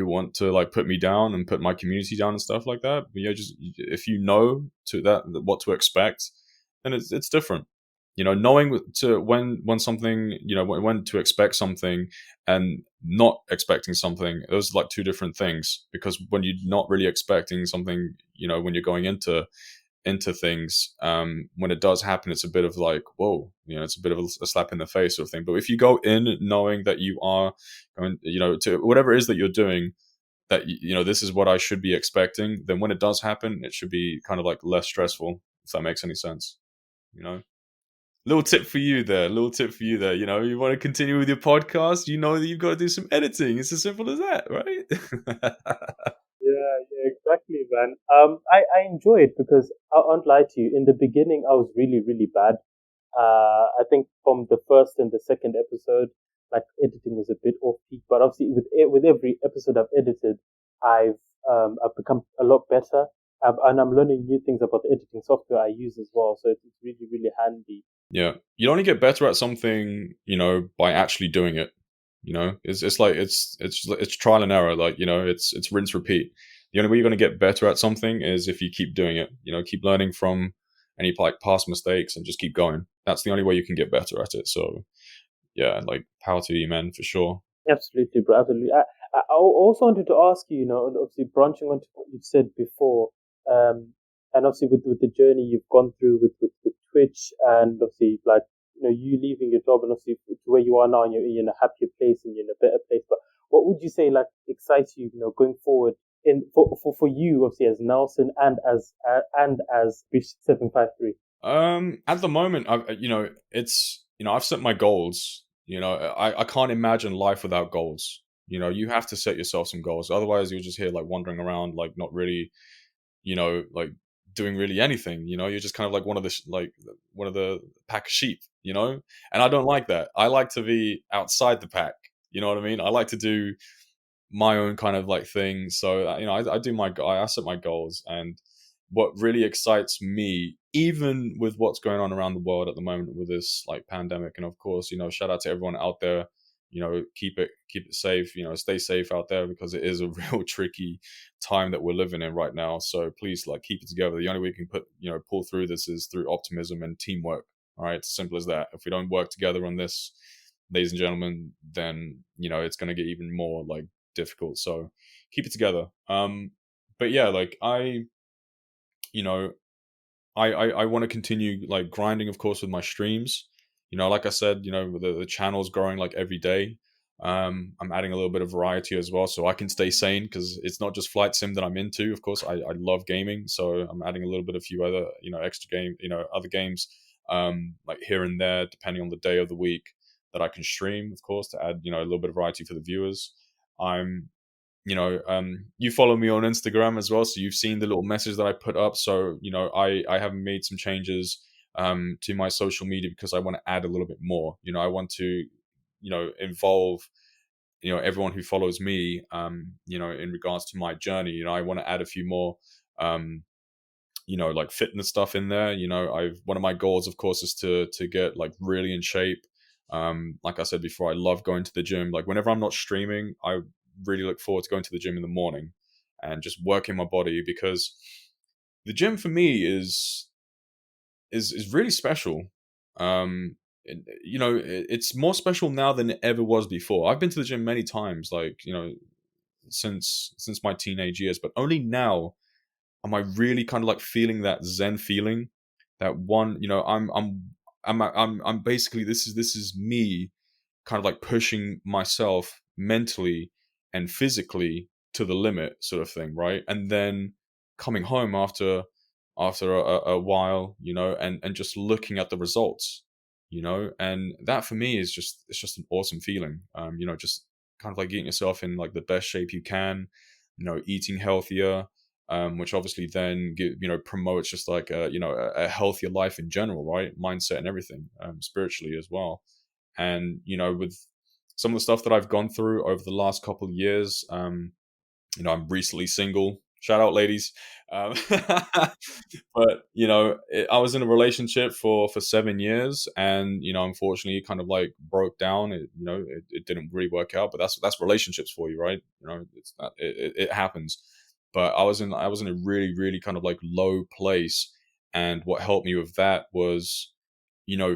D: want to like put me down and put my community down and stuff like that. But just if you know what to expect, then it's different. Knowing to when something, when to expect something and not expecting something, those are like two different things. Because when you're not really expecting something, when you're going into things, when it does happen, it's a bit of like, whoa, it's a bit of a slap in the face sort of thing. But if you go in knowing that you are going, to whatever it is that you're doing, that this is what I should be expecting, then when it does happen, it should be kind of like less stressful, if that makes any sense. Little tip for you there. You want to continue with your podcast, that you've got to do some editing. It's as simple as that, right?
C: Yeah, exactly, man. I enjoy it because I won't lie to you. In the beginning, I was really, really bad. I think from the first and the second episode, like editing was a bit off peak. But obviously, with every episode I've edited, I've become a lot better, and I'm learning new things about the editing software I use as well. So it's really, really handy.
D: Yeah, you only get better at something, by actually doing it. It's like it's trial and error. Like it's rinse repeat. The only way you're going to get better at something is if you keep doing it. Keep learning from any like past mistakes and just keep going. That's the only way you can get better at it. So yeah, like power to you, man, for sure.
C: Absolutely, bro. Absolutely. I also wanted to ask you, obviously branching onto what you've said before, and obviously with the journey you've gone through with Twitch, and obviously like you leaving your job, and obviously to where you are now, and you're in a happier place and you're in a better place. But what would you say like excites you, going forward in for you, obviously as Nelson and as Bish 753?
D: At the moment, I've set my goals. I can't imagine life without goals. You have to set yourself some goals. Otherwise, you're just here like wandering around, like not really, like doing really anything. You're just kind of like one of the pack of sheep. And I don't like that. I like to be outside the pack. You know what I mean? I like to do my own kind of like thing. So I set my goals, and what really excites me, even with what's going on around the world at the moment with this like pandemic, and of course, shout out to everyone out there. Keep it safe. Stay safe out there, because it is a real tricky time that we're living in right now. So please, like, keep it together. The only way we can pull through this is through optimism and teamwork. All right, it's simple as that. If we don't work together on this, ladies and gentlemen, then it's going to get even more like difficult. So keep it together. But yeah, like I want to continue like grinding, of course, with my streams. Like I said, the channel's growing like every day. I'm adding a little bit of variety as well, so I can stay sane, because it's not just flight sim that I'm into. Of course, I love gaming, so I'm adding a little bit of few other extra game other games, like here and there, depending on the day of the week that I can stream, of course, to add a little bit of variety for the viewers. I'm you follow me on Instagram as well, so you've seen the little message that I put up. So I have made some changes to my social media, because I want to add a little bit more. I want to involve everyone who follows me in regards to my journey. I want to add a few more like fitness stuff in there. One of my goals, of course, is to get like really in shape. Like I said before, I love going to the gym. Like whenever I'm not streaming, I really look forward to going to the gym in the morning and just working my body, because the gym for me is really special. It's more special now than it ever was before. I've been to the gym many times, like since my teenage years, but only now am I really kind of like feeling that Zen feeling. That one, I'm basically, this is me kind of like pushing myself mentally and physically to the limit, sort of thing, right? And then coming home after after a while, and just looking at the results, and that for me is it's just an awesome feeling. Just kind of like getting yourself in like the best shape you can, eating healthier, which obviously then promotes just like a healthier life in general, right? Mindset and everything, spiritually as well. And with some of the stuff that I've gone through over the last couple of years, I'm recently single. Shout out, ladies. But I was in a relationship for 7 years, and unfortunately, kind of like broke down. It didn't really work out. But that's relationships for you, right? It's not, it happens. But I was in a really really kind of like low place, and what helped me with that was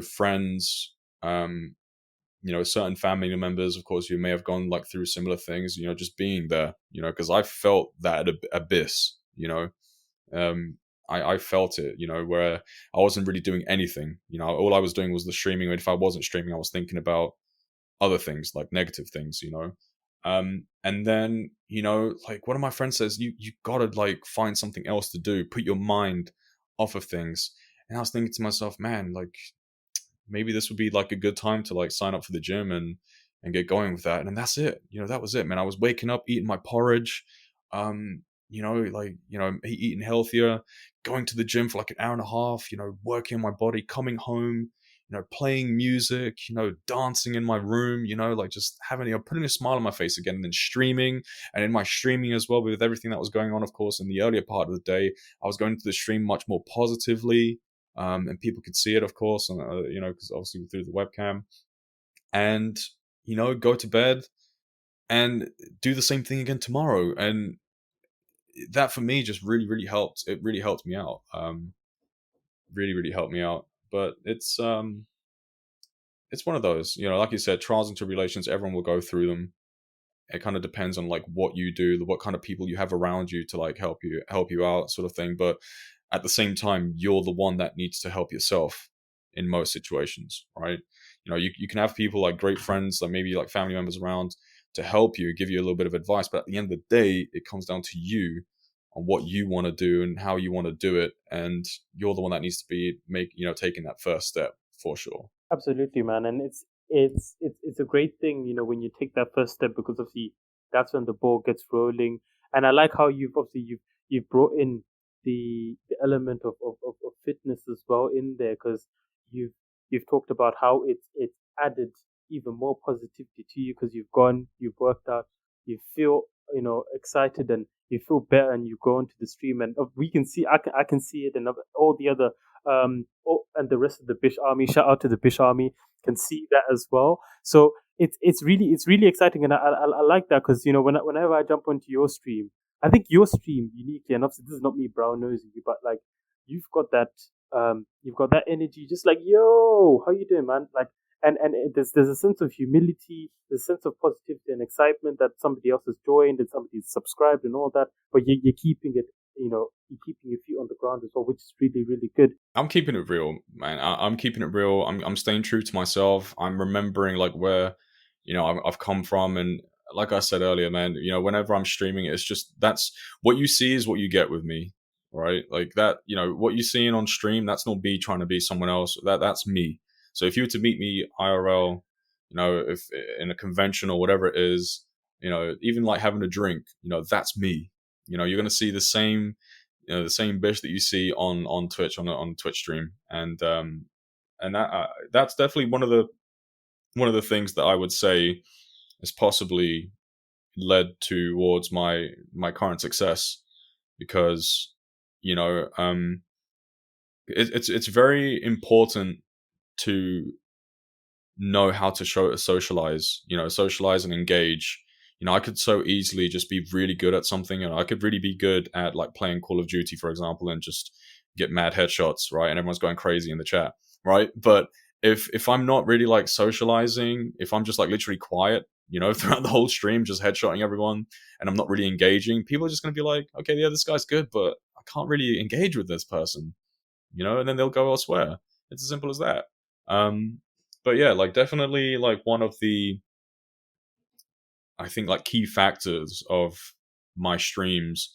D: friends. Certain family members, of course, who may have gone like through similar things, just being there, because I felt that abyss, I felt it, where I wasn't really doing anything, all I was doing was the streaming. And if I wasn't streaming, I was thinking about other things, like negative things, and then, like one of my friends says, you gotta like find something else to do, put your mind off of things. And I was thinking to myself, man, like, maybe this would be like a good time to like sign up for the gym and get going with that. And that's it. That was it, man. I was waking up, eating my porridge, eating healthier, going to the gym for like an hour and a half, working on my body, coming home, playing music, dancing in my room, like just having, putting a smile on my face again, and then streaming. And in my streaming as well, with everything that was going on, of course, in the earlier part of the day, I was going to the stream much more positively. And people could see it, of course, and because obviously through the webcam, and go to bed and do the same thing again tomorrow. And that for me just really really helped. It really helped me out. Really really helped me out. But it's one of those, like you said, trials and tribulations. Everyone will go through them. It kind of depends on like what you do, what kind of people you have around you to like help you out, sort of thing. But at the same time, you're the one that needs to help yourself in most situations, right? You can have people like great friends, like maybe like family members around to help you, give you a little bit of advice. But at the end of the day, it comes down to you on what you want to do and how you want to do it. And you're the one that needs to be taking that first step, for sure.
C: Absolutely, man. And it's a great thing, when you take that first step, because obviously that's when the ball gets rolling. And I like how you've brought in the element of fitness as well in there, because you've talked about how it's added even more positivity to you, because you've worked out, you feel excited, and you feel better, and you go into the stream, and we can see, I can see it, and all the other and the rest of the Bish Army. Shout out to the Bish Army, can see that as well. So it's really exciting, and I like that, because whenever I jump onto your stream, I think your stream uniquely, and obviously this is not me brown nosing you, but like you've got that energy, just like, yo, how you doing, man? Like, and there's a sense of humility, there's a sense of positivity and excitement that somebody else has joined and somebody's subscribed and all that, but you're keeping it, you're keeping your feet on the ground as well, which is really really good.
D: I'm keeping it real, man. I'm keeping it real. I'm staying true to myself. I'm remembering like where I've come from, and like I said earlier, man, whenever I'm streaming, it's just, that's what you see is what you get with me, right? Like that, what you're seeing on stream, that's not me trying to be someone else. That's me. So if you were to meet me IRL, if in a convention or whatever it is, even like having a drink, that's me. You're going to see the same, the same Bish that you see on Twitch, on a Twitch stream. And that's definitely one of the things that I would say has possibly led towards my current success, because it's very important to know how to socialize and engage. I could so easily just be really good at something, and I could really be good at like playing Call of Duty, for example, and just get mad headshots, right? And everyone's going crazy in the chat, right? But if I'm not really like socializing, if I'm just like literally quiet, throughout the whole stream, just headshotting everyone, and I'm not really engaging, people are just going to be like, okay, yeah, this guy's good, but I can't really engage with this person, and then they'll go elsewhere. It's as simple as that. But yeah, like definitely like one of the, I think, like key factors of my streams,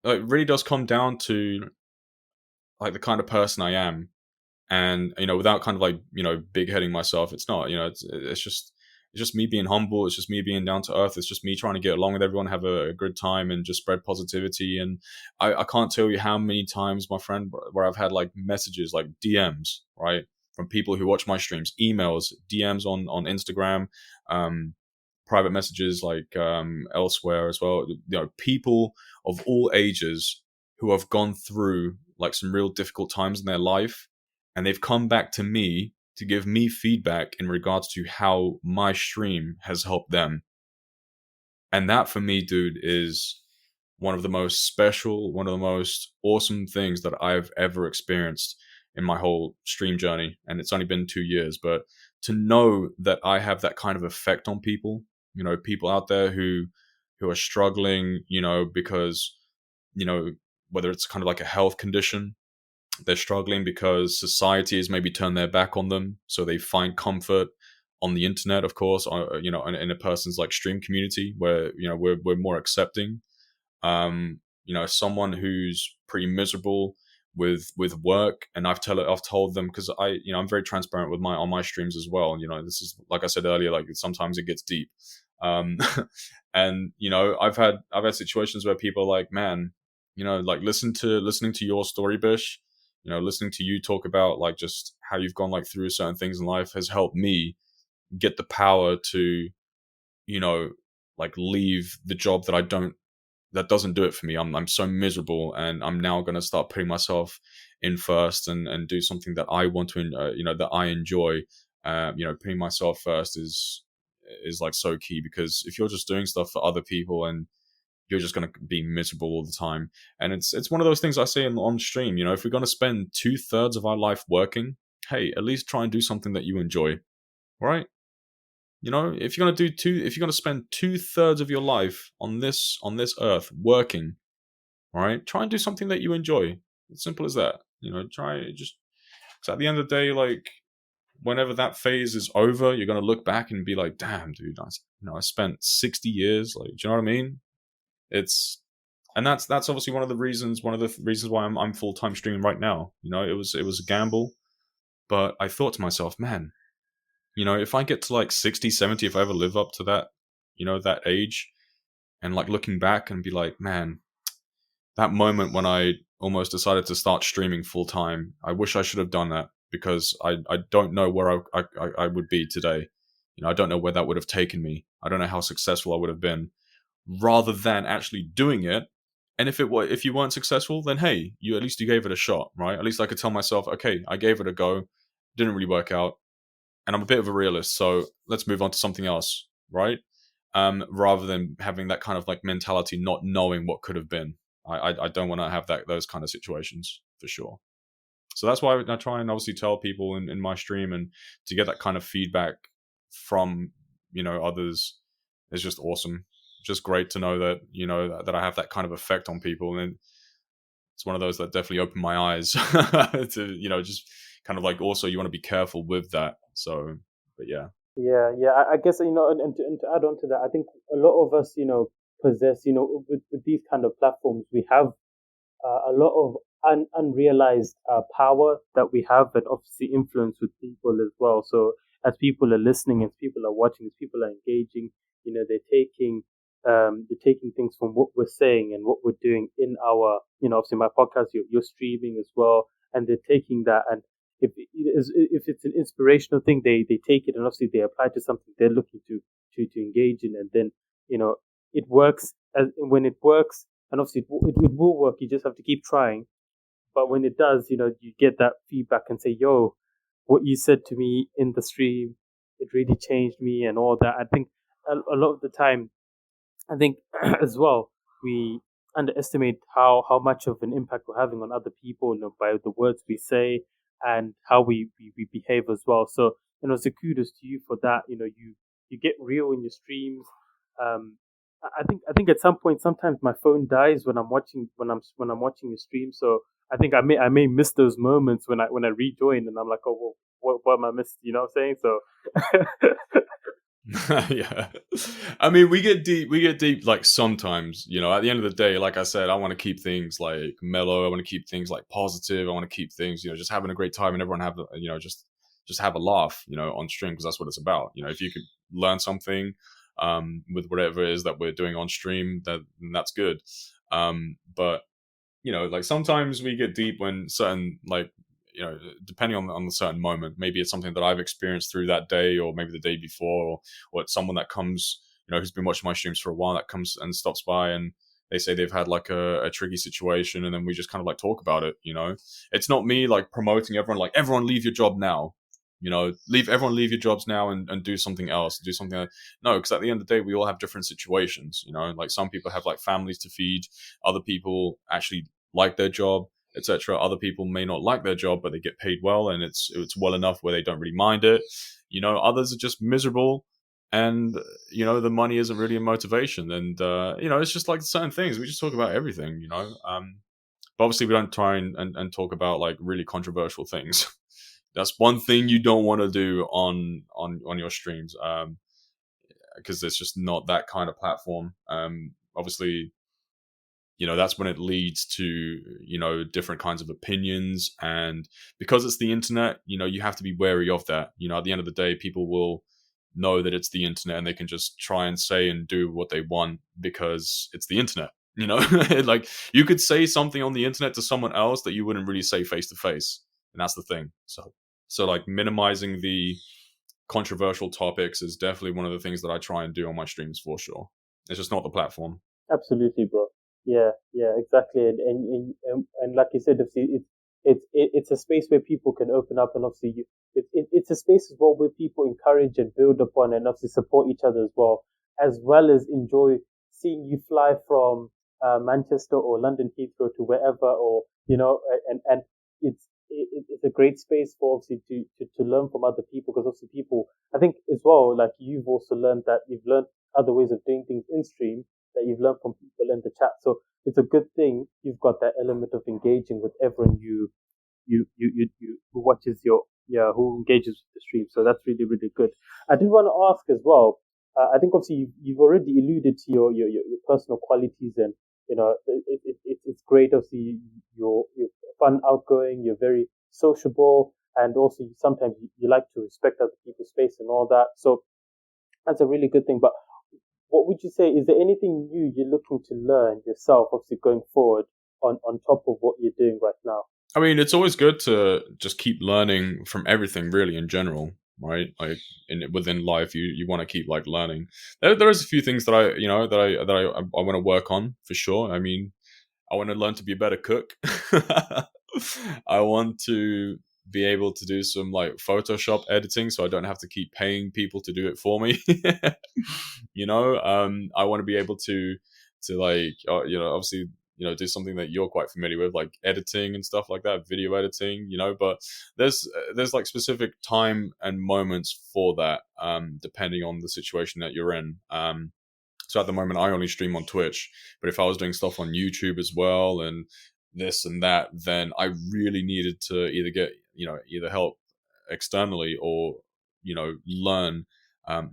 D: it really does come down to like the kind of person I am, and without kind of like big heading myself. It's not, it's just me being humble. It's just me being down to earth. It's just me trying to get along with everyone, have a good time, and just spread positivity. And I can't tell you how many times, my friend, where I've had like messages, like DMs, right, from people who watch my streams, emails, DMs on Instagram, private messages like elsewhere as well. People of all ages who have gone through like some real difficult times in their life, and they've come back to me to give me feedback in regards to how my stream has helped them. And that for me, dude, is one of the most special, one of the most awesome things that I've ever experienced in my whole stream journey. And it's only been 2 years, but to know that I have that kind of effect on people, people out there who are struggling, because, whether it's kind of like a health condition, they're struggling because society has maybe turned their back on them, so they find comfort on the internet, of course, in a person's like stream community where we're more accepting. Someone who's pretty miserable with work, and I've told them, because I'm very transparent with on my streams as well. This is, like I said earlier, like sometimes it gets deep. And I've had situations where people are like, man, like listening to your story, Bish, listening to you talk about like just how you've gone like through certain things in life has helped me get the power to, like leave the job that doesn't do it for me. I'm so miserable, and I'm now going to start putting myself in first and do something that I want to, that I enjoy. Putting myself first is like so key, because if you're just doing stuff for other people, and you're just going to be miserable all the time. And it's one of those things I say on stream, if we're going to spend 2/3 of our life working, hey, at least try and do something that you enjoy, right? If you're going to spend 2/3 of your life on this earth working, right, try and do something that you enjoy. It's simple as that. Try just, so at the end of the day, like, whenever that phase is over, you're going to look back and be like, damn, dude, I spent 60 years, like, do you know what I mean? And that's obviously one of the reasons why I'm full-time streaming right now. It was a gamble, but I thought to myself, man, if I get to like 60, 70, if I ever live up to that, that age, and like looking back and be like, man, that moment when I almost decided to start streaming full-time, I wish I should have done that, because I don't know where I would be today. I don't know where that would have taken me. I don't know how successful I would have been, rather than actually doing it. And if you weren't successful, then hey, at least you gave it a shot, right? At least I could tell myself, okay, I gave it a go, didn't really work out, and I'm a bit of a realist, so let's move on to something else, right? Rather than having that kind of like mentality, not knowing what could have been. I don't want to have those kind of situations, for sure. So that's why I try and obviously tell people in my stream, and to get that kind of feedback from others is just awesome. Just great to know that that I have that kind of effect on people, and it's one of those that definitely opened my eyes to just kind of like, also you want to be careful with that. So, but yeah.
C: Yeah. I guess and to add on to that, I think a lot of us possess with these kind of platforms, we have a lot of unrealized power that we have, and obviously influence with people as well. So as people are listening, as people are watching, as people are engaging, they're taking things from what we're saying and what we're doing in our, obviously my podcast, you're streaming as well, and they're taking that, and if it's an inspirational thing, they take it, and obviously they apply to something they're looking to engage in, and then it works. When it works, and obviously it will work, you just have to keep trying. But when it does, you get that feedback and say, yo, what you said to me in the stream, it really changed me and all that. I think a lot of the time, as well, we underestimate how much of an impact we're having on other people, by the words we say and how we behave as well. So, so kudos to you for that. You get real in your streams. I think at some point, sometimes my phone dies when I'm watching your stream. So I think I may miss those moments when I rejoin, and I'm like, oh, well, what am I missed? You know what I'm saying? So
D: Yeah. I mean, we get deep like sometimes, you know, at the end of the day, like I said, I want to keep things like mellow. I want to keep things like positive. I want to keep things, you know, just having a great time and everyone have, you know, just have a laugh, you know, on stream, because that's what it's about. You know, if you could learn something with whatever it is that we're doing on stream, then that's good. But you know, like sometimes we get deep when certain, like, you know, depending on the certain moment, maybe it's something that I've experienced through that day, or maybe the day before, or it's someone that comes, you know, who's been watching my streams for a while, that comes and stops by, and they say they've had like a tricky situation, and then we just kind of like talk about it. You know, it's not me like promoting everyone, like everyone leave your job now, you know, everyone leave your jobs now and do something else, do something like, no, because at the end of the day, we all have different situations. You know, like some people have like families to feed, other people actually like their job, etc. Other people may not like their job, but they get paid well, and it's well enough where they don't really mind it. You know, others are just miserable, and you know, the money isn't really a motivation. And you know, it's just like certain things. We just talk about everything. You know, but obviously we don't try and talk about like really controversial things. That's one thing you don't want to do on your streams, because it's just not that kind of platform. Obviously, you know, that's when it leads to, you know, different kinds of opinions, and because it's the internet, you know, you have to be wary of that. You know, at the end of the day, people will know that it's the internet, and they can just try and say and do what they want because it's the internet. You know, like you could say something on the internet to someone else that you wouldn't really say face to face, and that's the thing. So like minimizing the controversial topics is definitely one of the things that I try and do on my streams for sure. It's just not the platform.
C: Absolutely, bro. Yeah, exactly. And like you said, obviously, it's a space where people can open up, and obviously, it's a space as well where people encourage and build upon, and obviously support each other as well as enjoy seeing you fly from Manchester or London Heathrow to wherever, or you know, and it's a great space for obviously to learn from other people, because obviously people, I think as well, like you've also learned that you've learned other ways of doing things in stream that you've learned from people in the chat. So it's a good thing you've got that element of engaging with everyone who watches who engages with the stream. So that's really, really good. I did want to ask as well. I think obviously you've already alluded to your personal qualities, and you know it's great. Obviously you're fun, outgoing. You're very sociable, and also sometimes you like to respect other people's space and all that. So that's a really good thing. But what would you say? Is there anything new you're looking to learn yourself, obviously going forward on top of what you're doing right now?
D: I mean, it's always good to just keep learning from everything, really, in general, right? Like within life, you want to keep like learning. There is a few things that I want to work on for sure. I mean, I want to learn to be a better cook. I want to be able to do some like Photoshop editing, so I don't have to keep paying people to do it for me. You know, I want to be able to like, you know, obviously, you know, do something that you're quite familiar with, like editing and stuff like that, video editing, you know, but there's like specific time and moments for that, depending on the situation that you're in. So at the moment, I only stream on Twitch, but if I was doing stuff on YouTube as well and this and that, then I really needed to either get, you know, either help externally or, you know, learn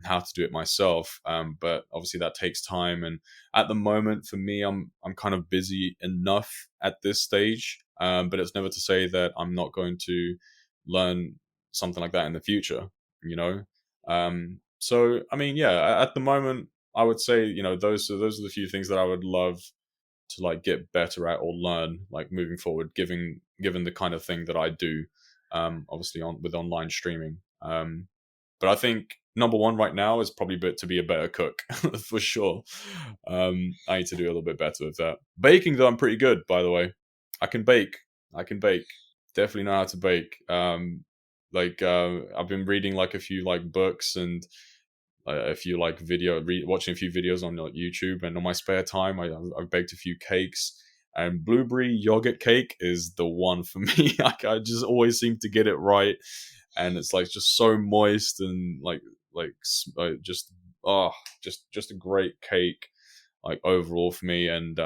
D: how to do it myself. But obviously that takes time. And at the moment, for me, I'm kind of busy enough at this stage. But it's never to say that I'm not going to learn something like that in the future, you know? So, I mean, yeah, at the moment, I would say, you know, those are the few things that I would love to like get better at or learn like moving forward, given the kind of thing that I do, obviously with online streaming. But I think number one right now is probably to be a better cook for sure. I need to do a little bit better with that. Baking though, I'm pretty good, by the way. I can bake. Definitely know how to bake. I've been reading like a few like books and a few like watching a few videos on like, YouTube, and on my spare time I've baked a few cakes, and blueberry yogurt cake is the one for me. I just always seem to get it right, and it's like just so moist and just a great cake like overall for me. And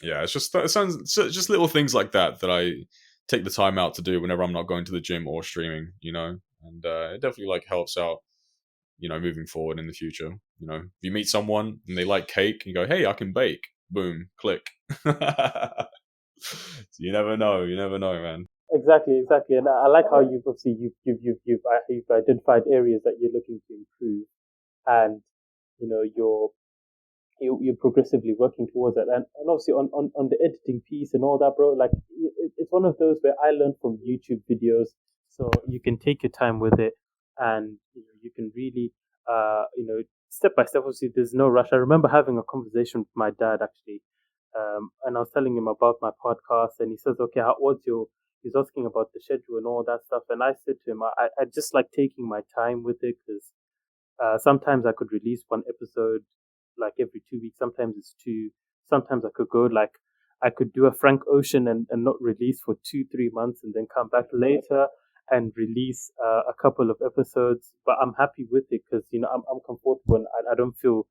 D: yeah, it sounds just little things like that I take the time out to do whenever I'm not going to the gym or streaming, you know. And it definitely like helps out moving forward in the future. If you meet someone and they like cake, you go, hey, I can bake. Boom, click. You never know, man.
C: Exactly, and I like how you've obviously you've identified areas that you're looking to improve, and you're progressively working towards that. And obviously on the editing piece and all that, bro, like it's one of those where I learned from YouTube videos, so you can take your time with it, and you can really step by step. Obviously, there's no rush. I remember having a conversation with my dad actually, and I was telling him about my podcast, and he says, okay, he's asking about the schedule and all that stuff, and I said to him, I just like taking my time with it, because sometimes I could release one episode like every 2 weeks. Sometimes it's two. Sometimes I could do a Frank Ocean and not release for 2-3 months, and then come back later and release a couple of episodes. But I'm happy with it because I'm comfortable, and I don't feel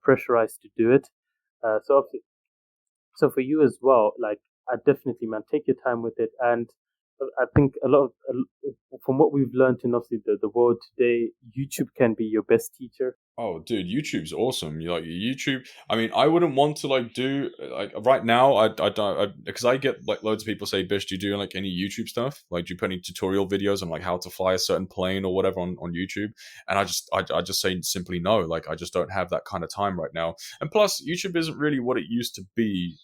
C: pressurized to do it. So for you as well, like, I definitely, man, take your time with it. And I think from what we've learned in obviously the world today, YouTube can be your best teacher.
D: Oh, dude, YouTube's awesome. You like YouTube. I mean, I wouldn't want to like do like right now. I don't, because I get like loads of people say, Bish, do you do like any YouTube stuff? Like, do you put any tutorial videos on like how to fly a certain plane or whatever on YouTube? And I just say simply no. Like, I just don't have that kind of time right now. And plus, YouTube isn't really what it used to be.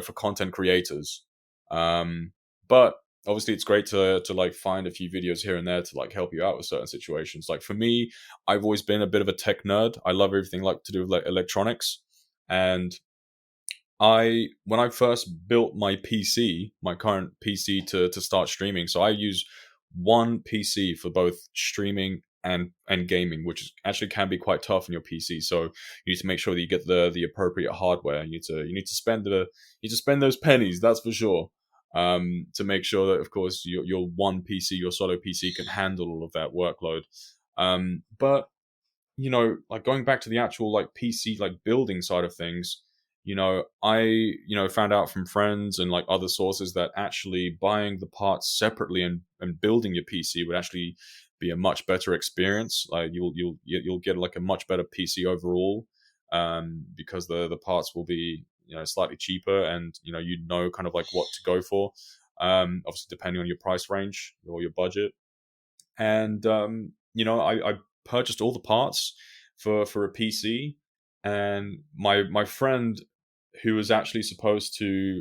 D: For content creators. But obviously it's great to like find a few videos here and there to like help you out with certain situations. Like for me, I've always been a bit of a tech nerd. I love everything like to do with like electronics. And when I first built my PC, my current PC to start streaming, so I use one PC for both streaming and gaming, which actually can be quite tough on your PC. So you need to make sure that you get the appropriate hardware. You need to spend those pennies, that's for sure. To make sure that, of course, your one PC, your solo PC, can handle all of that workload. But like going back to the actual like PC like building side of things, I found out from friends and like other sources that actually buying the parts separately and building your PC would actually be a much better experience. Like you'll get like a much better PC overall, because the parts will be slightly cheaper, and kind of like what to go for, obviously depending on your price range or your budget. And I purchased all the parts for a PC, and my friend who was actually supposed to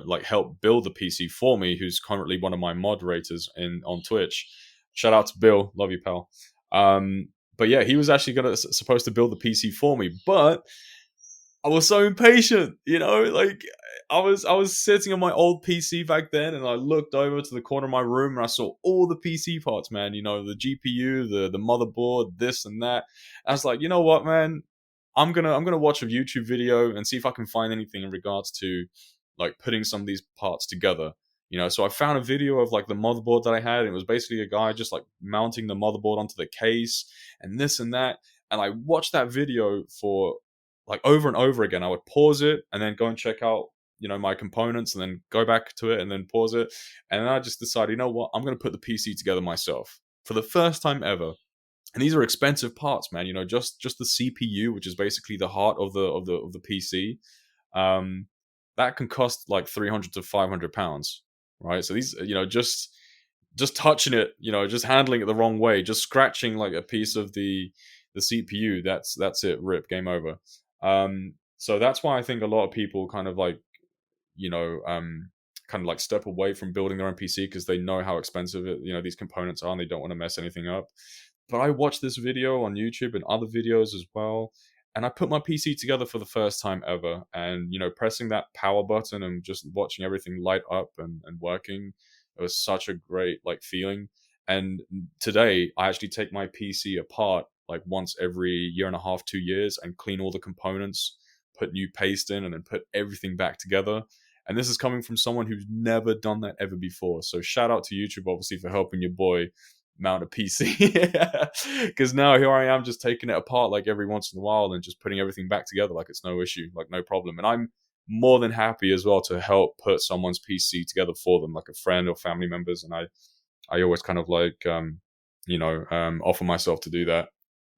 D: like help build the PC for me, who's currently one of my moderators on Twitch. Shout out to Bill, love you, pal. But yeah, he was actually supposed to build the PC for me, but I was so impatient, like I was sitting on my old PC back then, and I looked over to the corner of my room and I saw all the PC parts, man, the GPU, the motherboard, this and that. I was like, you know what, man, I'm gonna watch a YouTube video and see if I can find anything in regards to like putting some of these parts together. So I found a video of like the motherboard that I had, and it was basically a guy just like mounting the motherboard onto the case and this and that. And I watched that video for like over and over again. I would pause it and then go and check out, my components, and then go back to it and then pause it. And then I just decided, you know what, I'm going to put the PC together myself for the first time ever. And these are expensive parts, man. Just the CPU, which is basically the heart of the PC, that can cost like £300 to £500, right? So these, just touching it, just handling it the wrong way, just scratching like a piece of the CPU, that's it, rip, game over. So that's why I think a lot of people kind of like, kind of like step away from building their own PC, because they know how expensive these components are, and they don't want to mess anything up. But I watched this video on YouTube and other videos as well, and I put my PC together for the first time ever. And pressing that power button and just watching everything light up and working, it was such a great like feeling. And today I actually take my PC apart like once every year and a half, 2 years, and clean all the components, put new paste in, and then put everything back together. And this is coming from someone who's never done that ever before. So shout out to YouTube, obviously, for helping your boy mount a PC. Because now here I am just taking it apart like every once in a while and just putting everything back together like it's no issue, like no problem. And I'm more than happy as well to help put someone's PC together for them, like a friend or family members. And I always kind of like, offer myself to do that.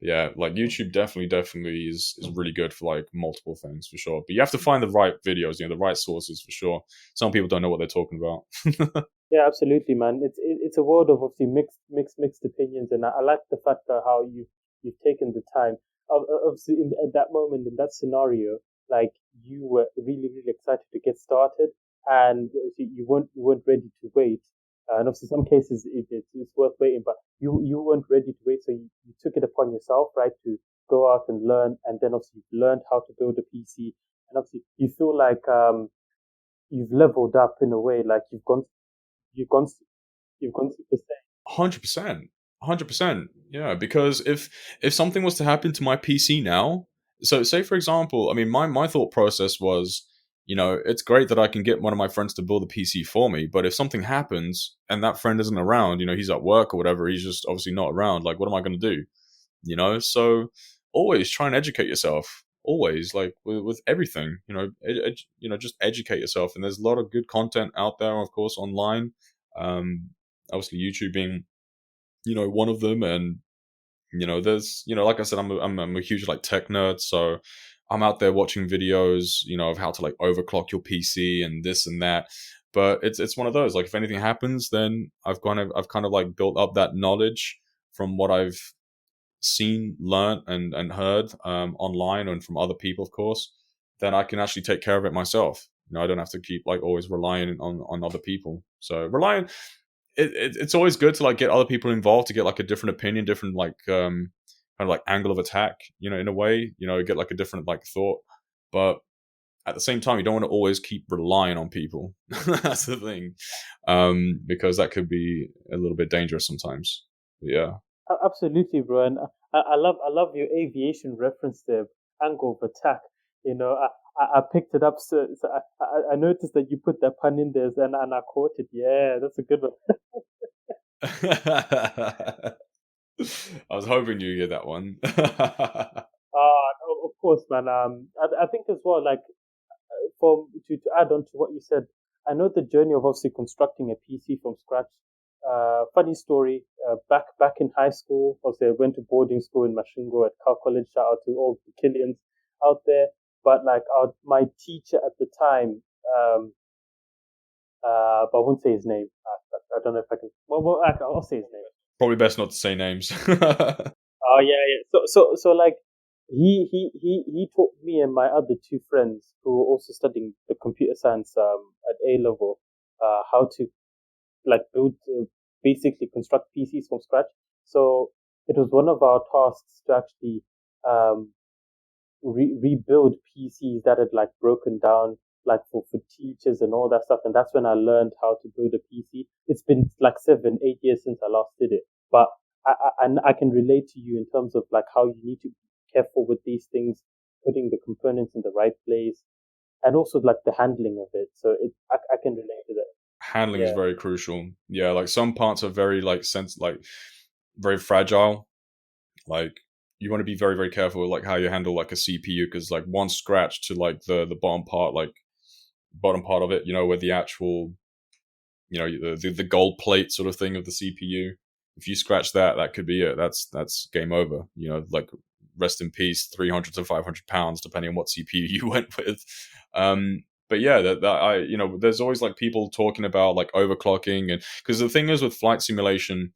D: Yeah, like YouTube definitely is really good for like multiple things for sure. But you have to find the right videos, the right sources for sure. Some people don't know what they're talking about.
C: Yeah, absolutely, man. It's a world of obviously mixed opinions, and I like the fact that how you've taken the time. Obviously, at that moment in that scenario, like you were really excited to get started, and you weren't ready to wait. And obviously, some cases it's worth waiting, but you weren't ready to wait, so you took it upon yourself, right, to go out and learn, and then obviously you've learned how to build a PC, and obviously you feel like you've leveled up in a way, like you've gone you've gone super saiyan.
D: 100%. 100%. Yeah, because if something was to happen to my PC now, so say for example, I mean my thought process was, it's great that I can get one of my friends to build a PC for me, but if something happens and that friend isn't around, he's at work or whatever, he's just obviously not around, like what am I going to do? So always try and educate yourself. Always, like with everything, just educate yourself. And there's a lot of good content out there, of course, online. Obviously YouTube being one of them, and there's like I said, I'm a huge like tech nerd, so I'm out there watching videos of how to like overclock your PC and this and that. But it's one of those, like if anything happens, then I've kind of like built up that knowledge from what I've seen, learned, and heard online and from other people, of course. Then I can actually take care of it myself. I don't have to keep like always relying on other people. So relying, it's always good to like get other people involved to get like a different opinion, different like kind of like angle of attack, in a way, get like a different like thought. But at the same time, you don't want to always keep relying on people. That's the thing, because that could be a little bit dangerous sometimes. But yeah.
C: Absolutely, bro. And I love your aviation reference there, angle of attack. I picked it up, so I noticed that you put that pun in there, and I caught it. Yeah, that's a good one.
D: I was hoping you get that one.
C: Of course, man. I think as well, like to add on to what you said, I know the journey of obviously constructing a PC from scratch. Funny story. Back in high school, obviously I went to boarding school in Mashingo at Cal College. Shout out to all the Killians out there. But like my teacher at the time, but I won't say his name. I don't know if I can. Well, I'll say his name.
D: Probably best not to say names.
C: Oh yeah. So like he taught me and my other two friends who were also studying the computer science at A level how to like build basically construct PCs from scratch. So it was one of our tasks to actually rebuild PCs that had like broken down, like for teachers and all that stuff. And that's when I learned how to build a PC. It's been like 7-8 years since I last did it, but I can relate to you in terms of like how you need to be careful with these things, putting the components in the right place, and also like the handling of it. So I can relate to that.
D: Handling is very crucial. Yeah, like some parts are very like very fragile. Like you want to be very careful with like how you handle like a CPU, because like one scratch to like the bottom part of it, where the actual the gold plate sort of thing of the CPU. If you scratch that, that could be it. That's game over. Like rest in peace, 300 to 500 pounds, depending on what CPU you went with. But yeah, that I there's always like people talking about like overclocking, and because the thing is with flight simulation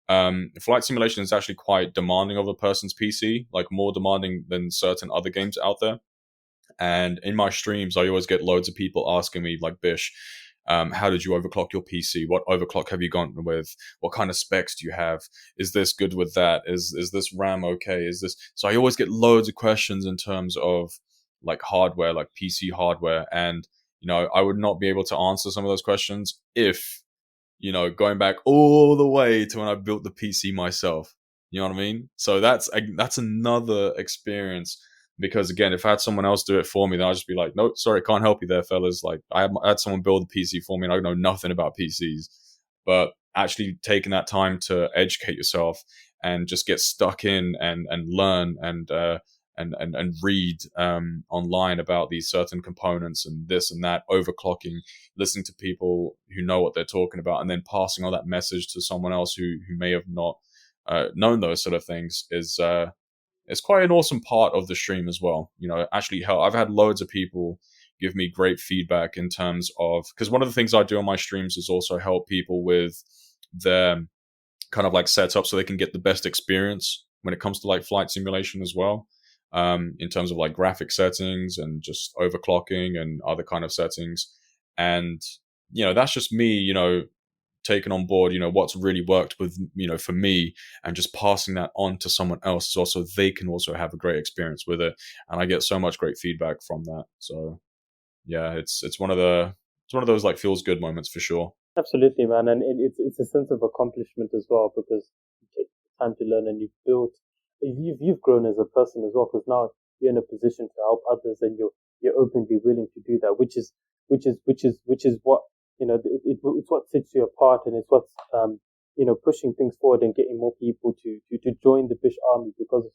D: is actually quite demanding of a person's PC, like more demanding than certain other games out there. And in my streams, I always get loads of people asking me like, Bish, how did you overclock your PC? What overclock have you gone with? What kind of specs do you have? Is this good with that? Is this RAM okay? Is this? So I always get loads of questions in terms of like hardware, like PC hardware. And, I would not be able to answer some of those questions if, going back all the way to when I built the PC myself. You know what I mean? So that's another experience. Because again, if I had someone else do it for me, then I'd just be like, nope, sorry, can't help you there, fellas. Like I had someone build a PC for me and I know nothing about PCs. But actually taking that time to educate yourself and just get stuck in and learn and read online about these certain components and this and that, overclocking, listening to people who know what they're talking about, and then passing on that message to someone else who may have not known those sort of things is it's quite an awesome part of the stream as well. Actually help. I've had loads of people give me great feedback in terms of, because one of the things I do on my streams is also help people with their kind of like setup so they can get the best experience when it comes to like flight simulation as well. In terms of like graphic settings and just overclocking and other kind of settings. And, that's just me, taking on board, what's really worked with, for me, and just passing that on to someone else so also they can also have a great experience with it. And I get so much great feedback from that. So yeah, it's one of those like feels good moments for sure.
C: Absolutely, man, and it's a sense of accomplishment as well, because you take the time to learn and you've grown as a person as well, because now you're in a position to help others, and you're openly willing to do that, which is what it's what sets you apart, and it's what's pushing things forward and getting more people to join the Bish Army, because of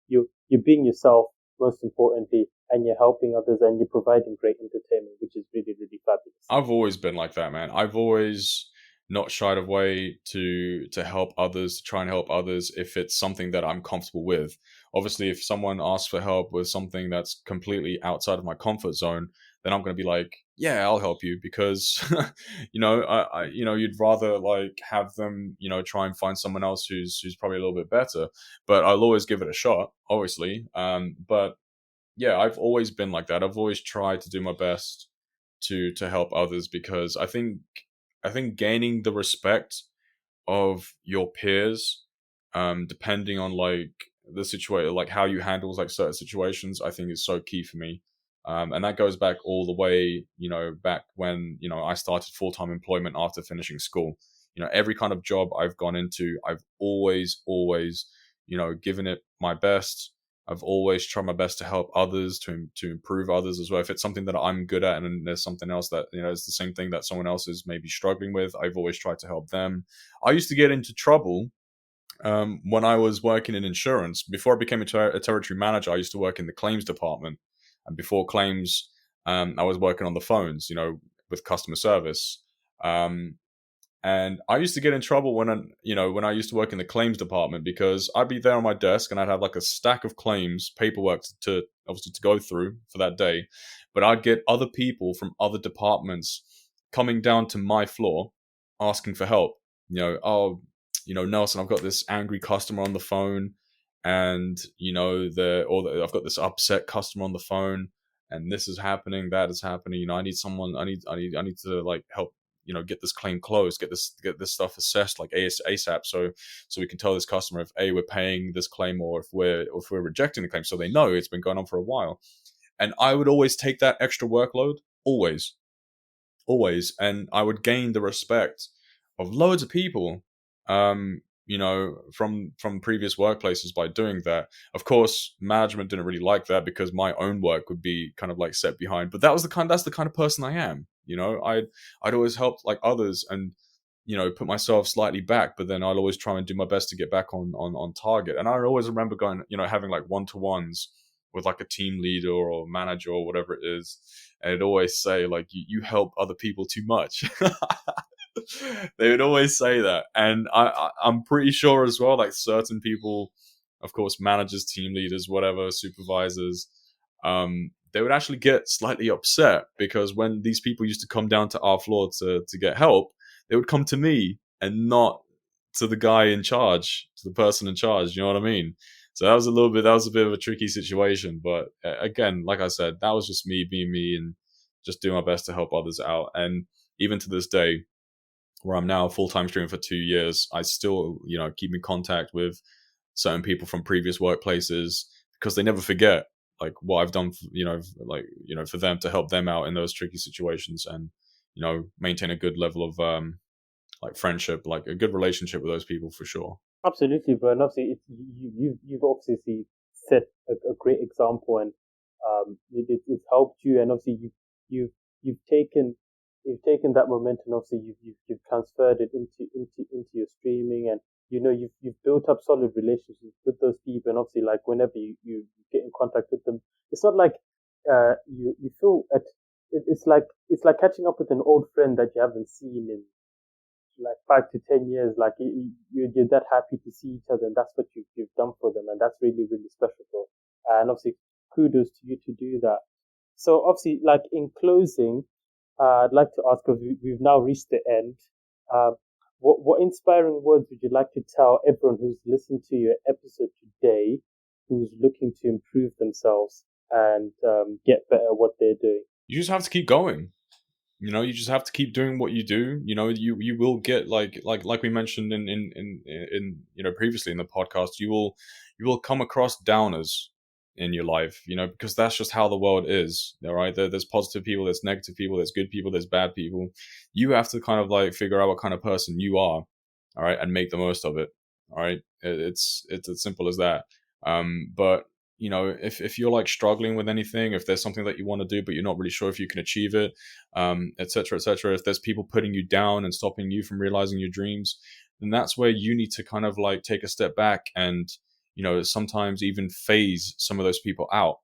C: you're being yourself most importantly, and you're helping others and you're providing great entertainment, which is really, really fabulous.
D: I've always been like that, man. I've always not shied away to help others, to try and help others if it's something that I'm comfortable with. Obviously, if someone asks for help with something that's completely outside of my comfort zone, then I'm going to be like, yeah, I'll help you, because you'd rather like have them, try and find someone else who's probably a little bit better. But I'll always give it a shot, obviously. But yeah, I've always been like that. I've always tried to do my best to help others, because I think gaining the respect of your peers, depending on like the situation, like how you handle like certain situations, I think is so key for me. And that goes back all the way, back when, I started full-time employment after finishing school. Every kind of job I've gone into, I've always, given it my best. I've always tried my best to help others, to improve others as well. If it's something that I'm good at and there's something else that, is the same thing that someone else is maybe struggling with, I've always tried to help them. I used to get into trouble when I was working in insurance. Before I became a territory manager, I used to work in the claims department. And before claims, I was working on the phones, with customer service. And I used to get in trouble when I used to work in the claims department, because I'd be there on my desk and I'd have like a stack of claims paperwork to obviously to go through for that day. But I'd get other people from other departments coming down to my floor asking for help. Nelson, I've got this angry customer on the phone, and I've got this upset customer on the phone, and this is happening, that is happening. I need someone. I need to like help. Get this claim closed, get this stuff assessed like ASAP, so we can tell this customer if we're paying this claim, or if we're rejecting the claim, so they know it's been going on for a while. And I would always take that extra workload, always, and I would gain the respect of loads of people, from previous workplaces by doing that. Of course, management didn't really like that, because my own work would be kind of like set behind. But that's the kind of person I am. I'd always help like others, and put myself slightly back, but then I'd always try and do my best to get back on target. And I always remember going, having like one-to-ones with like a team leader or manager or whatever it is, and it'd always say like, you help other people too much. They would always say that. And I'm pretty sure as well, like certain people, of course, managers, team leaders, whatever, supervisors, they would actually get slightly upset, because when these people used to come down to our floor to get help, they would come to me and not to the guy in charge, to the person in charge. You know what I mean? So that was a bit of a tricky situation. But again, like I said, that was just me being me and just doing my best to help others out. And even to this day, where I'm now full-time streaming for 2 years, I still, keep in contact with certain people from previous workplaces, because they never forget like what I've done, for them, to help them out in those tricky situations, and, maintain a good level of, like friendship, like a good relationship with those people for sure.
C: Absolutely, bro. And obviously, you've obviously set a great example, and it's helped you, and obviously you've taken that momentum. Obviously, you've transferred it into your streaming, and you've built up solid relationships with those people. And obviously, like whenever you get in contact with them, it's not like you feel it's like catching up with an old friend that you haven't seen in like 5 to 10 years, like you're that happy to see each other, and that's what you've done for them, and that's really really special, bro. And obviously, kudos to you to do that. So obviously, like in closing, I'd like to ask, because we've now reached the end. Uh, what inspiring words would you like to tell everyone who's listened to your episode today, who's looking to improve themselves and get better at what they're doing?
D: You just have to keep going. You just have to keep doing what you do. You will get like we mentioned in previously in the podcast, you will come across downers in your life, because that's just how the world is. All right, there's positive people, there's negative people, there's good people, there's bad people. You have to kind of like figure out what kind of person you are, all right, and make the most of it. All right, it's as simple as that. But if you're like struggling with anything, if there's something that you want to do but you're not really sure if you can achieve it, etc., etc., if there's people putting you down and stopping you from realizing your dreams, then that's where you need to kind of like take a step back and sometimes even phase some of those people out.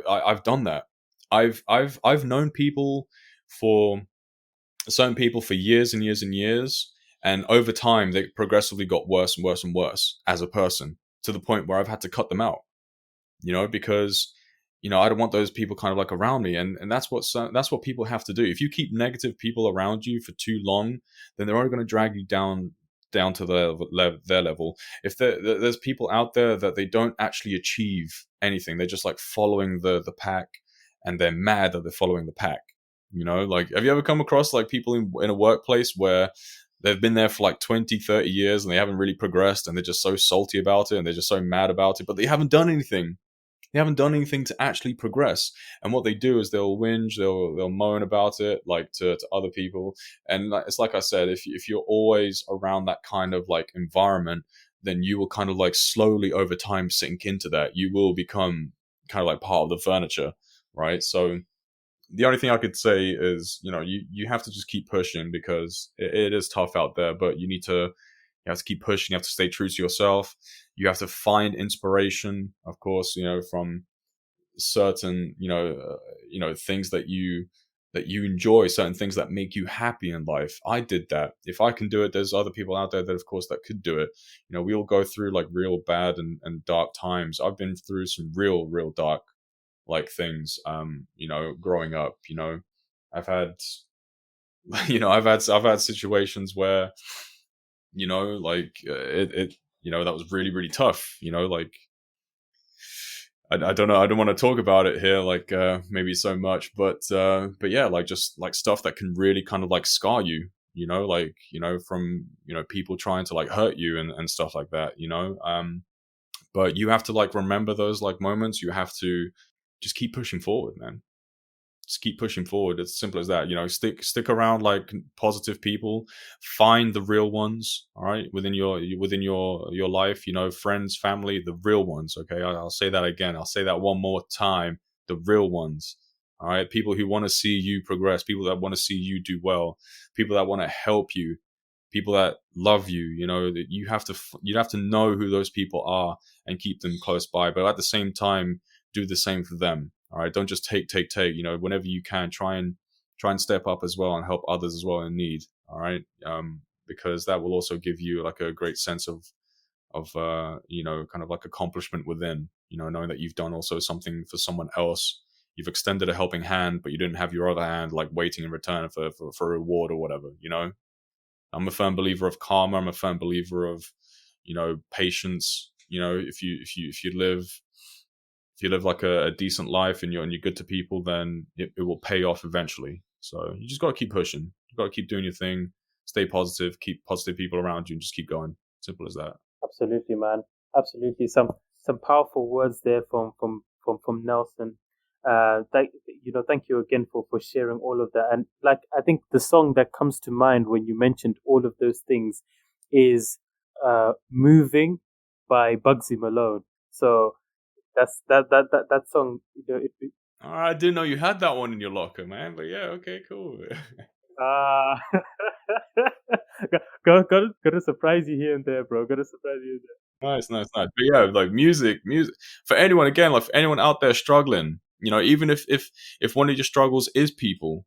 D: I've done that. I've known certain people for years and years and years, and over time they progressively got worse and worse and worse as a person, to the point where I've had to cut them out. Because I don't want those people kind of like around me, and that's what people have to do. If you keep negative people around you for too long, then they're only going to drag you down to their level. If there's people out there that they don't actually achieve anything, they're just like following the pack, and they're mad that they're following the pack. Like, have you ever come across like people in a workplace where they've been there for like 20, 30 years and they haven't really progressed, and they're just so salty about it, and they're just so mad about it, but they haven't done anything. They haven't done anything to actually progress. And what they do is they'll whinge, they'll moan about it, like to other people. And it's like I said, if you're always around that kind of like environment, then you will kind of like slowly over time sink into that. You will become kind of like part of the furniture, right? So the only thing I could say is, you have to just keep pushing, because it is tough out there, but you have to keep pushing. You have to stay true to yourself. You have to find inspiration, of course, from certain, things that you enjoy, certain things that make you happy in life. I did that. If I can do it, there's other people out there that, of course, that could do it. We all go through like real bad and dark times. I've been through some real dark like things, growing up. I've had, I've had situations where, like that was really, really tough. Like, I don't know. I don't want to talk about it here, like maybe so much, but yeah, like just like stuff that can really kind of like scar you. Like from people trying to like hurt you and stuff like that. But you have to like remember those like moments. You have to just keep pushing forward, man. Just keep pushing forward. It's as simple as that. Stick around like positive people. Find the real ones. All right, within your life. Friends, family, the real ones. Okay, I'll say that again. I'll say that one more time. The real ones. All right, people who want to see you progress. People that want to see you do well. People that want to help you. People that love you. That you have to know who those people are and keep them close by. But at the same time, do the same for them. All right, don't just take. Whenever you can, try and step up as well and help others as well in need. All right, because that will also give you like a great sense of kind of like accomplishment within. Knowing that you've done also something for someone else. You've extended a helping hand, but you didn't have your other hand like waiting in return for a reward or whatever. I'm a firm believer of karma. I'm a firm believer of patience. If you live like a decent life and you're good to people, then it will pay off eventually. So you just got to keep pushing. You got to keep doing your thing. Stay positive. Keep positive people around you, and just keep going. Simple as that.
C: Absolutely, man. Absolutely. Some powerful words there from Nelson. Thank you again for sharing all of that. And like, I think the song that comes to mind when you mentioned all of those things is "Moving" by Bugsy Malone. So that's that song.
D: I didn't know you had that one in your locker, man. But yeah, okay, cool.
C: Gotta surprise you here and there, bro. Gotta surprise you there.
D: Nice. But yeah, like music for anyone, again, like for anyone out there struggling, even if one of your struggles is people,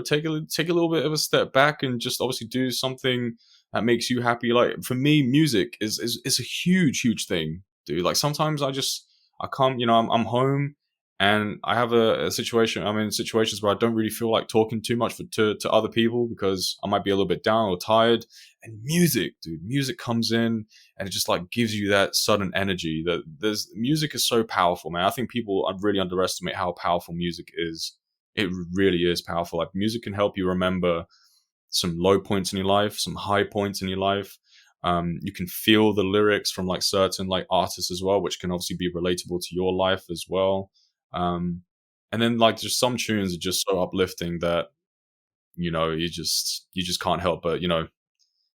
D: take a little bit of a step back and just obviously do something that makes you happy. Like for me, music is a huge thing, dude. Like sometimes I come, I'm home and I have a situation. I'm in situations where I don't really feel like talking too much to other people because I might be a little bit down or tired. And music comes in and it just like gives you that sudden energy. That music is so powerful, man. I think people really underestimate how powerful music is. It really is powerful. Like music can help you remember some low points in your life, some high points in your life. You can feel the lyrics from like certain like artists as well, which can obviously be relatable to your life as well. And then like just some tunes are just so uplifting that you just can't help but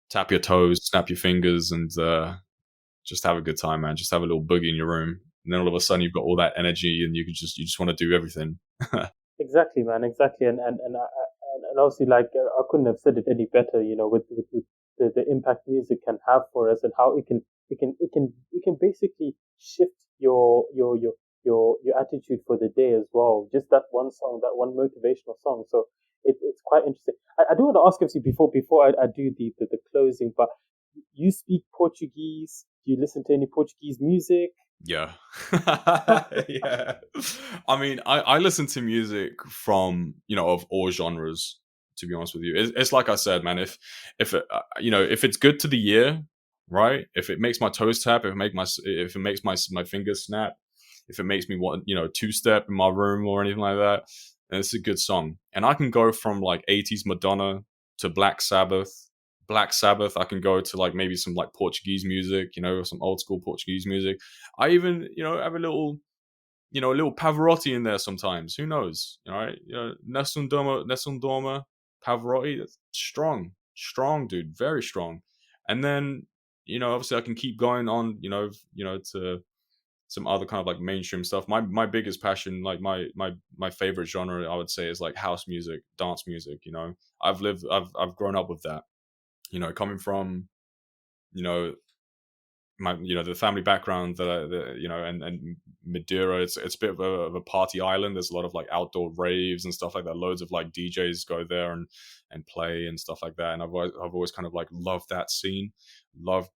D: tap your toes, snap your fingers, and just have a good time, man. Just have a little boogie in your room, and then all of a sudden you've got all that energy, and you just want to do everything.
C: Exactly, man. Exactly, and obviously, like I couldn't have said it any better. With the impact music can have for us, and how it can basically shift your attitude for the day as well. Just that one song, that one motivational song. So it's quite interesting. I do want to ask you before I do the closing, but you speak Portuguese. Do you listen to any Portuguese music?
D: Yeah. Yeah. I mean, I listen to music from, of all genres, to be honest with you. It's like I said, man, if it, if it's good to the ear, right? If it makes my toes tap, if it makes my fingers snap, if it makes me want, two step in my room or anything like that, then it's a good song. And I can go from like 80s Madonna to Black Sabbath. I can go to like maybe some like Portuguese music, some old school Portuguese music. I even, have a little Pavarotti in there sometimes. Who knows? All right. Nessun Dorma, Pavarotti, that's strong, dude, very strong. And then, obviously I can keep going on, to some other kind of like mainstream stuff. My biggest passion, like my favorite genre, I would say, is like house music, dance music. I've grown up with that. Coming from, my the family background and Madeira, it's a bit of a party island. There's a lot of like outdoor raves and stuff like that. Loads of like DJs go there and play and stuff like that. And I've always kind of like loved that scene, love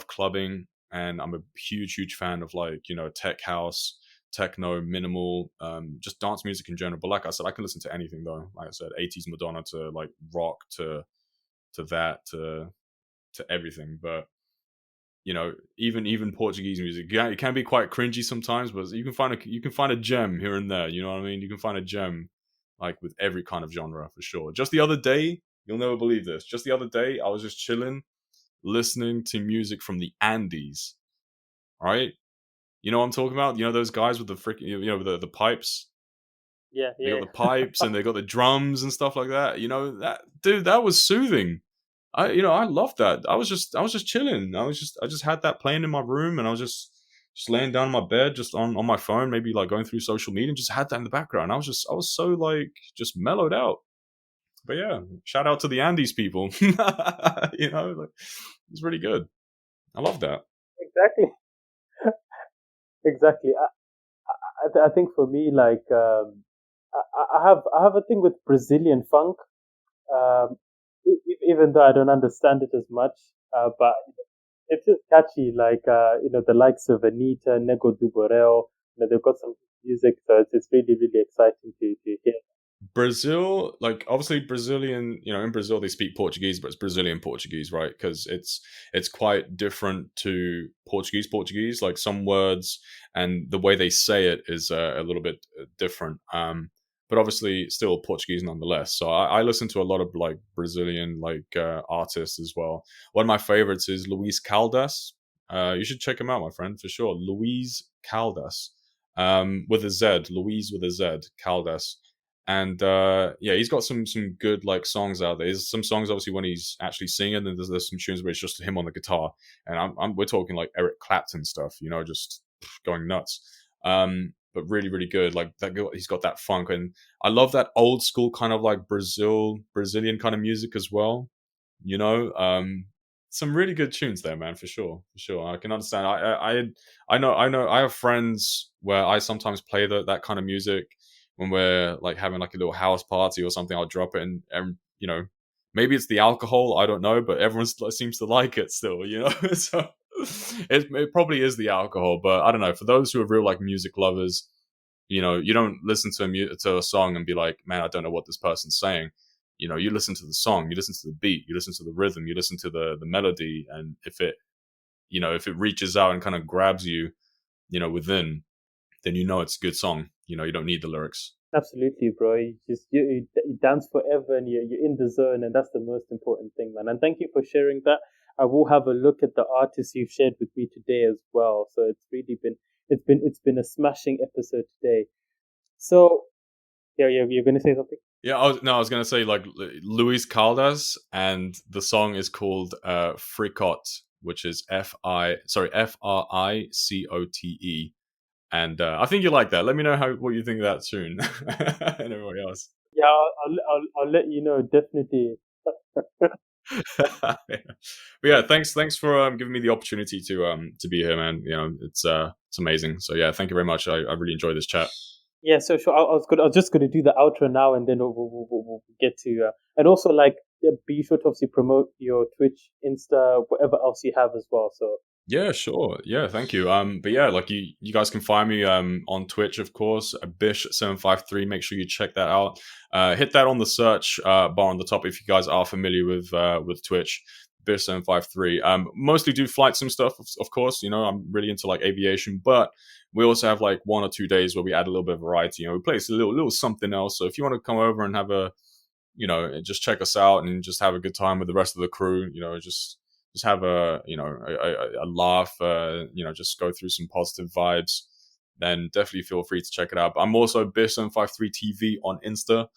D: clubbing, and I'm a huge fan of like tech house, techno, minimal, just dance music in general. But like I said, I can listen to anything though. Like I said, 80s Madonna to like rock to that to everything. But even Portuguese music, yeah, it can be quite cringy sometimes, but you can find a gem here and there. You know what I mean? You can find a gem like with every kind of genre for sure. Just the other day, you'll never believe this. Just the other day, I was just chilling, listening to music from the Andes. Right? You know what I'm talking about? Those guys with the freaking the pipes.
C: Yeah,
D: They
C: yeah.
D: got the pipes and they got the drums and stuff like that. That dude, that was soothing. I loved that. I was just chilling. I just had that playing in my room, and I was just laying down in my bed, just on my phone, maybe like going through social media, and just had that in the background. I was so like just mellowed out. But yeah, shout out to the Andes people. Like, it's really good. I love that.
C: Exactly, exactly. I think for me, like I have a thing with Brazilian funk. Even though I don't understand it as much, but it's just catchy. Like the likes of Anita, Nego do Borel. They've got some music, so it's really exciting to hear.
D: Brazil, like obviously Brazilian, in Brazil they speak Portuguese, but it's Brazilian Portuguese, right? Because it's quite different to Portuguese. Like some words and the way they say it is a little bit different. But obviously still Portuguese nonetheless. So I listen to a lot of like Brazilian like artists as well. One of my favorites is Luis Caldas. You should check him out, my friend, for sure. Luis Caldas, with a Z, Luis with a Z, Caldas. And yeah, he's got some good like songs out there. There's some songs obviously when he's actually singing, and there's some tunes where it's just him on the guitar, and we're talking like Eric Clapton stuff, just going nuts. But really good. Like that, he's got that funk, and I love that old school kind of like Brazilian kind of music as well. Some really good tunes there, man, for sure. I can understand. I know. I have friends where I sometimes play that kind of music when we're like having like a little house party or something, I'll drop it and you know, maybe it's the alcohol, I don't know, but everyone seems to like it still, you know. So it probably is the alcohol, but I don't know. For those who are real like music lovers, you know, you don't listen to a song and be like, man, I don't know what this person's saying. You know, you listen to the song, you listen to the beat, you listen to the rhythm, you listen to the melody, and if it reaches out and kind of grabs you, you know, within, then you know it's a good song. You know, you don't need the lyrics.
C: Absolutely, bro. You dance forever and you're in the zone, and that's the most important thing, man. And thank you for sharing that. I will have a look at the artists you've shared with me today as well. So it's really been a smashing episode today. So yeah, you're gonna say something?
D: Yeah, I was gonna say like Luis Caldas, and the song is called Fricot, which is Fricote. And I think you like that. Let me know what you think of that tune, and everybody else.
C: Yeah, I'll let you know, definitely.
D: But yeah, thanks for giving me the opportunity to be here, man. You know, it's amazing. So yeah, thank you very much. I really enjoyed this chat.
C: Yeah, so sure. I was just gonna do the outro now, and then we'll get to and also like be sure to obviously promote your Twitch, Insta, whatever else you have as well. So.
D: Yeah, sure. Yeah, thank you. But yeah, like you guys can find me on Twitch, of course, Bish753. Make sure you check that out. Hit that on the search bar on the top if you guys are familiar with Twitch. Bish753. Mostly do flight sim stuff, of course. You know, I'm really into like aviation, but we also have like 1 or 2 days where we add a little bit of variety. You know, we play a little something else. So if you want to come over and have just check us out and just have a good time with the rest of the crew, you know, just have a laugh, just go through some positive vibes, then definitely feel free to check it out. But I'm also Bish753 TV on Insta.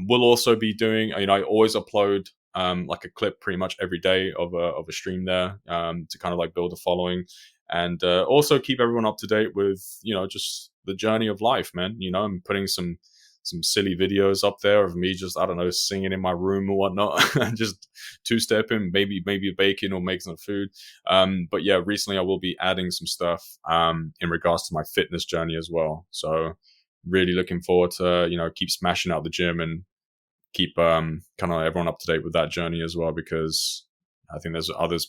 D: We'll also be doing, I always upload like a clip pretty much every day of a stream there to kind of like build a following, and also keep everyone up to date with, just the journey of life, man. I'm putting some silly videos up there of me just, I don't know, singing in my room or whatnot, just two-stepping, maybe baking or making some food. But yeah, recently I will be adding some stuff in regards to my fitness journey as well. So really looking forward to, keep smashing out the gym and keep kind of everyone up to date with that journey as well, because I think there's other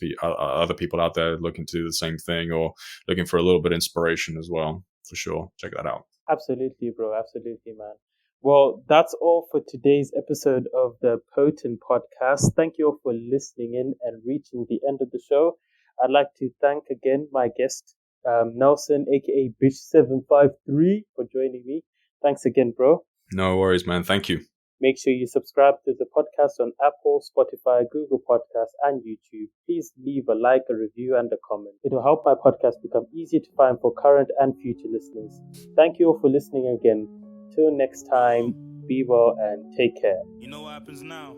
D: people out there looking to do the same thing or looking for a little bit of inspiration as well. For sure. Check that out.
C: Absolutely, bro. Absolutely, man. Well, that's all for today's episode of the P.O.T.N podcast. Thank you all for listening in and reaching the end of the show. I'd like to thank again my guest, Nelson, aka Bish753, for joining me. Thanks again, bro.
D: No worries, man. Thank you.
C: Make sure you subscribe to the podcast on Apple, Spotify, Google Podcasts, and YouTube. Please leave a like, a review, and a comment. It will help my podcast become easier to find for current and future listeners. Thank you all for listening again. Till next time, be well and take care.
E: You know what happens now?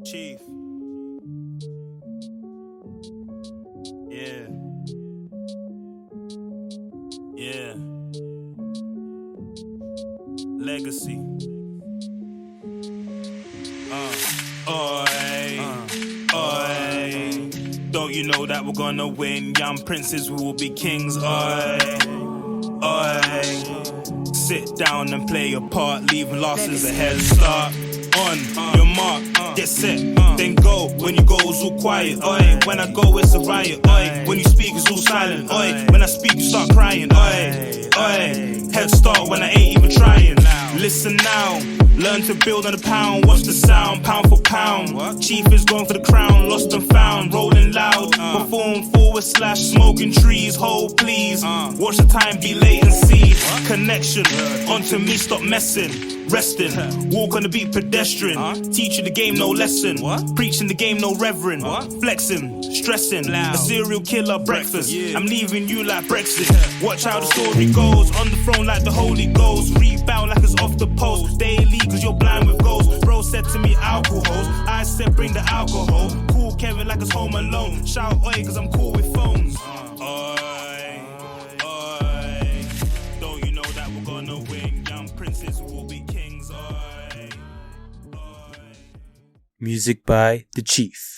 E: Chief. Yeah. Yeah. Legacy. Oi. Don't you know that we're gonna win? Young princes, we will be kings. Oi. Sit down and play your part, leaving losses a head start. On your mark, get set, then go. When you go, it's all quiet. Oi, when I go, it's a riot. Oi, when you speak, it's all silent. Oi, when I speak, you start crying. Oi, head start when I ain't even trying. Listen now. Learn to build on the pound, watch the sound, pound for pound. Chief is going for the crown, lost and found, rolling loud. Perform / smoking trees, hold please. Watch the time, be late and see. Connection, onto me, stop messing. Resting, walk on the beat, pedestrian. Teaching the game, no lesson. Preaching the game, no reverend. Flexing, stressing. A serial killer breakfast. I'm leaving you like Brexit. Watch how the story goes. On the throne like the Holy Ghost. Rebound like it's off the post. Daily, cause you're blind with ghosts. Bro said to me, alcohols. I said, bring the alcohol. Cool Kevin like it's home alone. Shout oi, cause I'm cool with phones. Don't you know that we're gonna win? Young princes will be kings.
A: Music by The Chief.